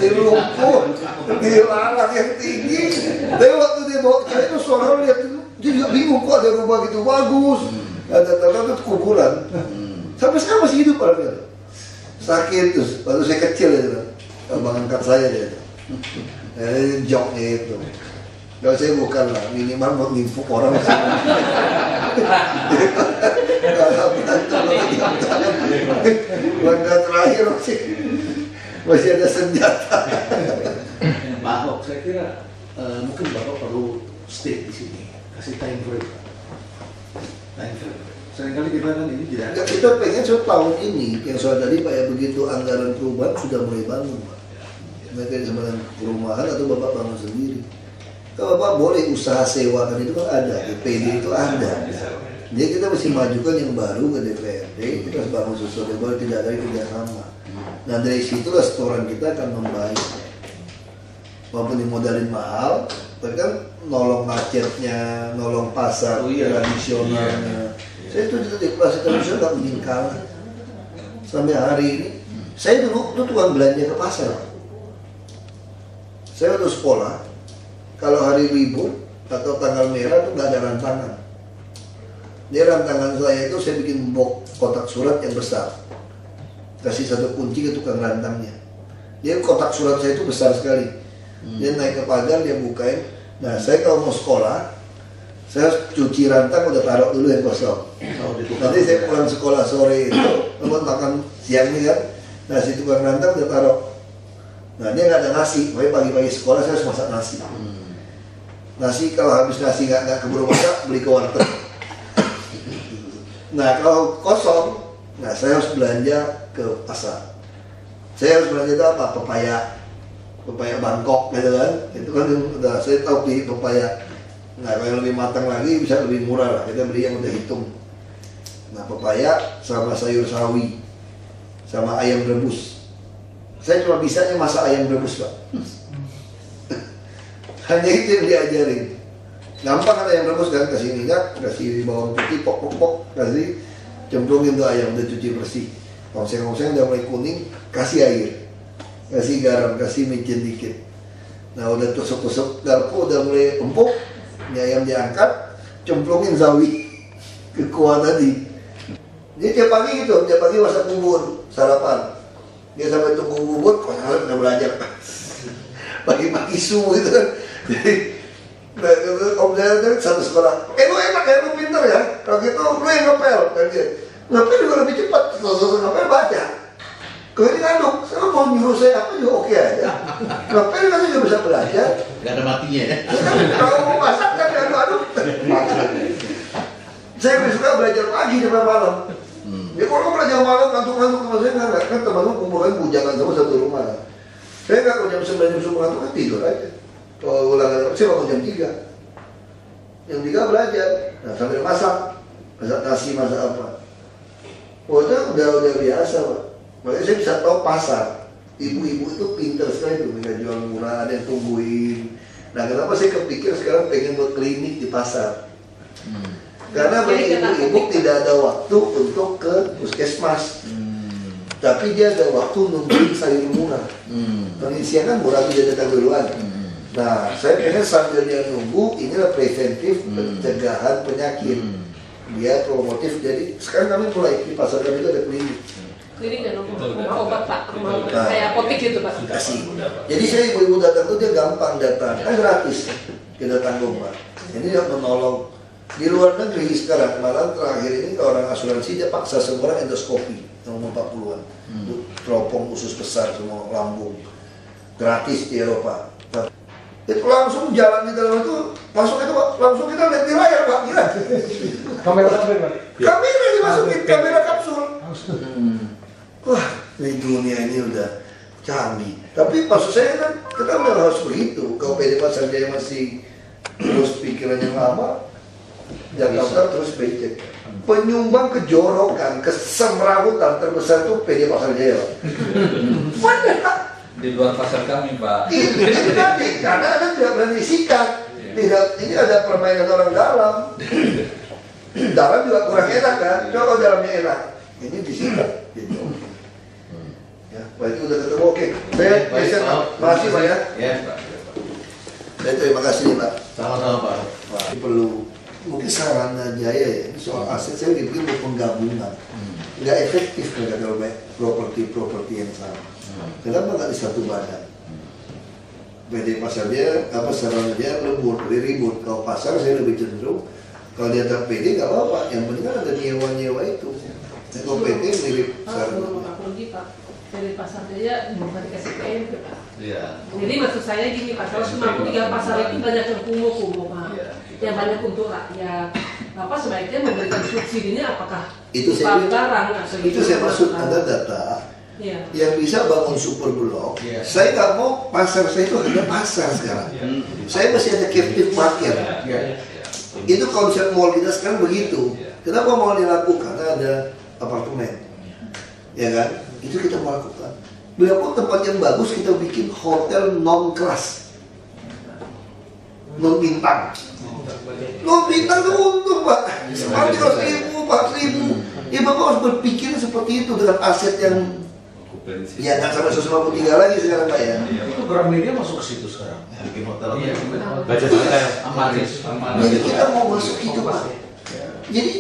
di lumpur, di lalang yang tinggi. Tapi waktu dia bawa cewek itu suara lihat dia juga bingung kok ada rumah gitu bagus. Ada kuburan. Sampai sekarang masih hidup orangnya. Sakit terus. Waktu saya kecil ya, abang angkat saya dia. Joknya itu. Kalau saya bukan lah, minimal mau nimpuk orang sih. Langkah terakhir masih ada senjata. Pak Ahok, saya kira mungkin Bapak perlu stay di sini, kasih time frame. Time frame. Seringkali kita kan ini tidak. Enggak, kita pengen tahun ini yang soal tadi Pak ya, begitu anggaran perubahan sudah mulai bangun Pak. Mereka di sebenarnya perumahan atau Bapak bangun sendiri. Kalau Bapak boleh usaha sewa kan itu kan ada, DPD itu ada. Jadi kita mesti majukan yang baru ke DPRD, kita harus bangun sesuatu yang baru, tidak ada kerjasama. Nah dari situ restoran kita akan membaik. Walaupun dimodalin mahal, tapi kan nolong macetnya, nolong pasar tradisionalnya. Saya itu di pasar tradisional nggak mungkin kalah. Sampai hari ini, saya dulu tuh tukang belanja ke pasar. Saya waktu sekolah, kalau hari libur atau tanggal merah tuh nggak ada rantangan. Dia rantangan saya itu saya bikin box kotak surat yang besar, kasih satu kunci ke tukang rantangnya. Dia kotak surat saya itu besar sekali. Dia naik ke pagar, dia bukain. Nah saya kalau mau sekolah, saya cuci rantang udah taruh dulu yang kosong. Nanti saya pulang sekolah sore itu, makan siang nih kan, nasi tukang rantang udah taruh. Nah dia nggak ada nasi, makanya pagi-pagi sekolah saya harus masak nasi. Nasi kalau habis nasi nggak keburu masak, beli ke warteg. Nah kalau kosong, nah saya harus belanja ke pasar. Saya harus belanja itu apa? Pepaya Bangkok gitu kan. Itu kan udah saya tahu di pepaya. Nah kalau yang lebih matang lagi bisa lebih murah lah. Kita beli yang udah hitung. Nah pepaya sama sayur sawi, sama ayam rebus. Saya cuma bisanya masak ayam rebus Pak. Hanya itu yang diajarin. Gampang kan ayam rebus kan, kasih minyak, kasih bawang putih, pok, kasih cemplungin tuh ayam udah cuci bersih. Oseng-oseng udah mulai kuning, kasih air, kasih garam, kasih micin dikit. Nah udah tusuk-tusuk garpu udah mulai empuk, ini ayam diangkat, cemplungin sawi ke kuah tadi. Jadi tiap pagi gitu, tiap pagi masak bubur, sarapan. Dia sampai tunggu bubur, kok udah belajar pagi-pagi subuh gitu kan. Jadi om saya satu sekolah, lu enak ya, lu pintar ya, kalau gitu lu yang ngepel kan dia. Ngepel juga lebih cepat, ngepel baca. Kalau ini ngaduk, saya mau nyuruh saya apa juga oke aja. Kenapa ini kan juga bisa belajar? Gak ada matinya ya. Ya kan, kalau mau masak kan aduk-aduk. Saya lebih suka belajar pagi daripada malam. Ya kalau belajar malam, ngantuk-ngantuk sama saya nggak, kan teman-teman kumpulkan bujangan sama satu rumah. Saya nggak, kalau jam 9 jam 10 ngantuk kan tidur aja. Kalau ulangan, saya bangun jam 3. Jam 3 belajar, nah sambil masak nasi, masak apa. Oh itu udah biasa Pak. Makanya saya bisa tahu pasar. Ibu-ibu itu pintar sekali tuh, mereka jual murah, ada yang tungguin. Nah kenapa saya kepikir sekarang pengen buat klinik di pasar? Karena bagi ibu-ibu tidak ada waktu untuk ke puskesmas. Tapi dia ada waktu nungguin sayur murah. Pengisian kan murah tuh dia datang duluan. Nah, saya pengen sambil dia nunggu, inilah preventif pencegahan penyakit. Dia promotif, jadi sekarang kami mulai di pasar kami itu ada klinik. Klinik dan obat Pak, kayak apotek gitu Pak. Kasih. Jadi saya ibu-ibu datang tuh dia gampang datang, kan gratis. Kita tanggung Pak. Ini dia menolong. Di luar negeri sekarang, malah terakhir ini ke orang asuransi dia paksa semua orang endoskopi, nomor 40-an. Teropong usus besar semua lambung. Gratis di Eropa. Itu langsung jalan di dalam itu, masuk itu Pak, langsung kita lihat di layar Pak, gila. Kamera apa Pak? Kamera dimasukin, kamera kapsul. Wah, ini dunia ini udah canggih. Tapi maksud saya kan, kita memang harus begitu. Kalau PD Pasar Jaya masih terus pikirannya lama, Jakarta terus becek. Penyumbang kejorokan, kesemrawutan terbesar itu PD Pasar Jaya. Benar Pak. Di luar pasar kami Pak. Itu tadi, karena Anda tidak berani sikat. Tidak, ini ada permainan orang dalam. Dalam juga kurang enak kan? Coba kalau dalamnya enak. Ini disikat. Gitu. Ya, baik itu udah ketemu. Oke, saya geser Pak. Makasih Pak ya. Ya. Saya terima kasih nih Pak. Sama-sama Pak. Ini perlu mungkin Sarana Jaya ya. Ini soal aset saya dibikin untuk penggabungan. Nggak efektif kalau properti yang sama. Kenapa nggak di satu badan? PD Pasar dia, apa Sarana Jaya lebih ribut. Kalau pasar saya lebih cenderung kalau dia tak PD nggak apa-apa. Yang penting kan ada nyewa-nyewa itu. Kalau PD mirip Sarana Jaya. Pak Rugi Pak, dari Pasar Jaya bukan dikasih PMP Pak. Iya. Jadi maksud saya gini Pak, 153 pasar itu banyak yang kumuh-kumuh Pak. Yang banyak untuk rakyat. Bapak sebaiknya memberikan subsidinya apakah Itu saya barang atau itu saya maksud ada data. Iya. Yang bisa bangun super blok, saya nggak mau pasar saya itu hanya pasar sekarang. Saya masih ada captive market. Itu konsep mall kita sekarang begitu. Kenapa mau dilakukan? Karena ada apartemen, ya kan? Itu kita mau lakukan. Biarpun tempat yang bagus kita bikin hotel non kelas, non bintang. Non bintang itu untung Pak. 300.000, 4.000. Ya Bapak harus berpikir seperti itu dengan aset yang ya nggak sampai 153 lagi sekarang Pak ya. Itu Gramedia masuk ke situ sekarang. Bikin hotel. Iya. Budget hotel. Amaris. Jadi kita mau masuk itu Pak. Jadi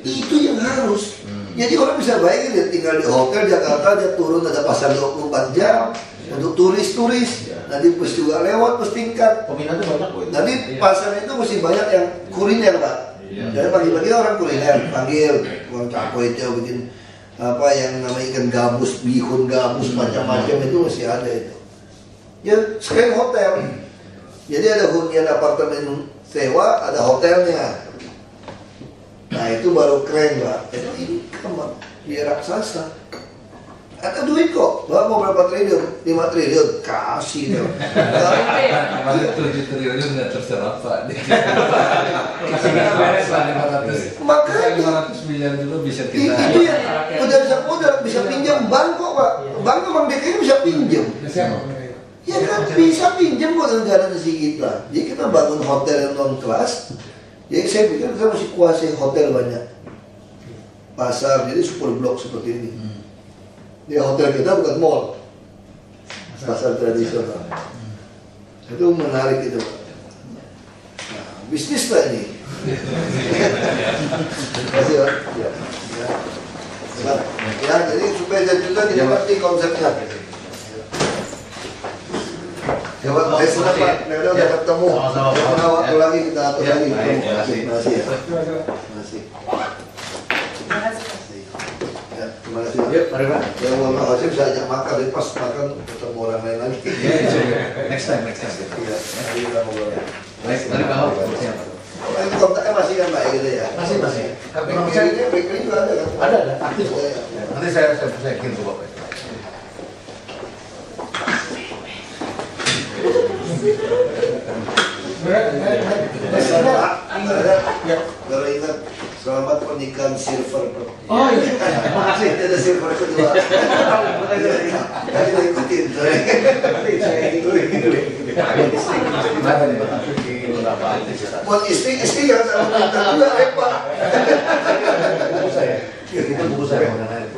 itu yang harus. Jadi orang bisa bayangin dia tinggal di hotel Jakarta, dia turun ada pasar 24 jam untuk turis-turis. Nanti bus juga lewat, bus tingkat. Peminatnya banyak kok. Nanti pasar itu mesti banyak yang kuliner Pak. Jadi pagi-pagi orang kuliner panggil, orang capoy itu bikin apa yang namanya ikan gabus, bihun gabus, macam-macam itu masih ada itu. Ya sekalian hotel. Jadi ada hunian apartemen sewa, ada hotelnya. Nah itu baru keren Pak. Ini kamar dia raksasa. Ada duit kok. Bapak mau berapa triliun? 5 triliun. Kasih dong. Masih 7 triliun nggak terserah Pak. Kasih kita beres Pak 500. Makanya 500 miliar dulu bisa itu kita. ya. Udah bisa modal, bisa pinjam bank kok Pak. Bank Bank DKI bisa pinjam. Ya kan bisa pinjam kok negara nasi kita. Jadi kita bangun hotel yang non kelas. Jadi saya pikir kita mesti kuasai hotel banyak. Pasar, jadi super blok seperti ini. Di hotel kita bukan mall. Pasar tradisional. Itu menarik itu. Nah, bisnis lah ini. Terima kasih Pak. Ya. Ya, jadi supaya juga tidak ngerti konsepnya. Ya Pak, saya senang Pak, udah ketemu. Sama waktu lagi kita atur lagi. Terima kasih ya. Terima kasih. Ya, terima kasih Pak. Yuk, mari Pak. Yang mau Hasim bisa ajak makan, tapi pas makan ketemu orang lain lagi. Next time. Iya, nanti kita ngobrol. Baik, mari Pak Ho. Siap. Ini kontaknya masih kan Pak gitu ya? Masih. Bakery juga ada kan? Ada, aktif. Oh, iya. Nanti saya kirim ke Bapak. Baru ingat selamat pernikahan silver. Oh iya, makasih. Ada silver kedua. Tadi saya ikutin. Saya ikutin. Buat istri yang sama kita juga repot. Itu buku saya mengenai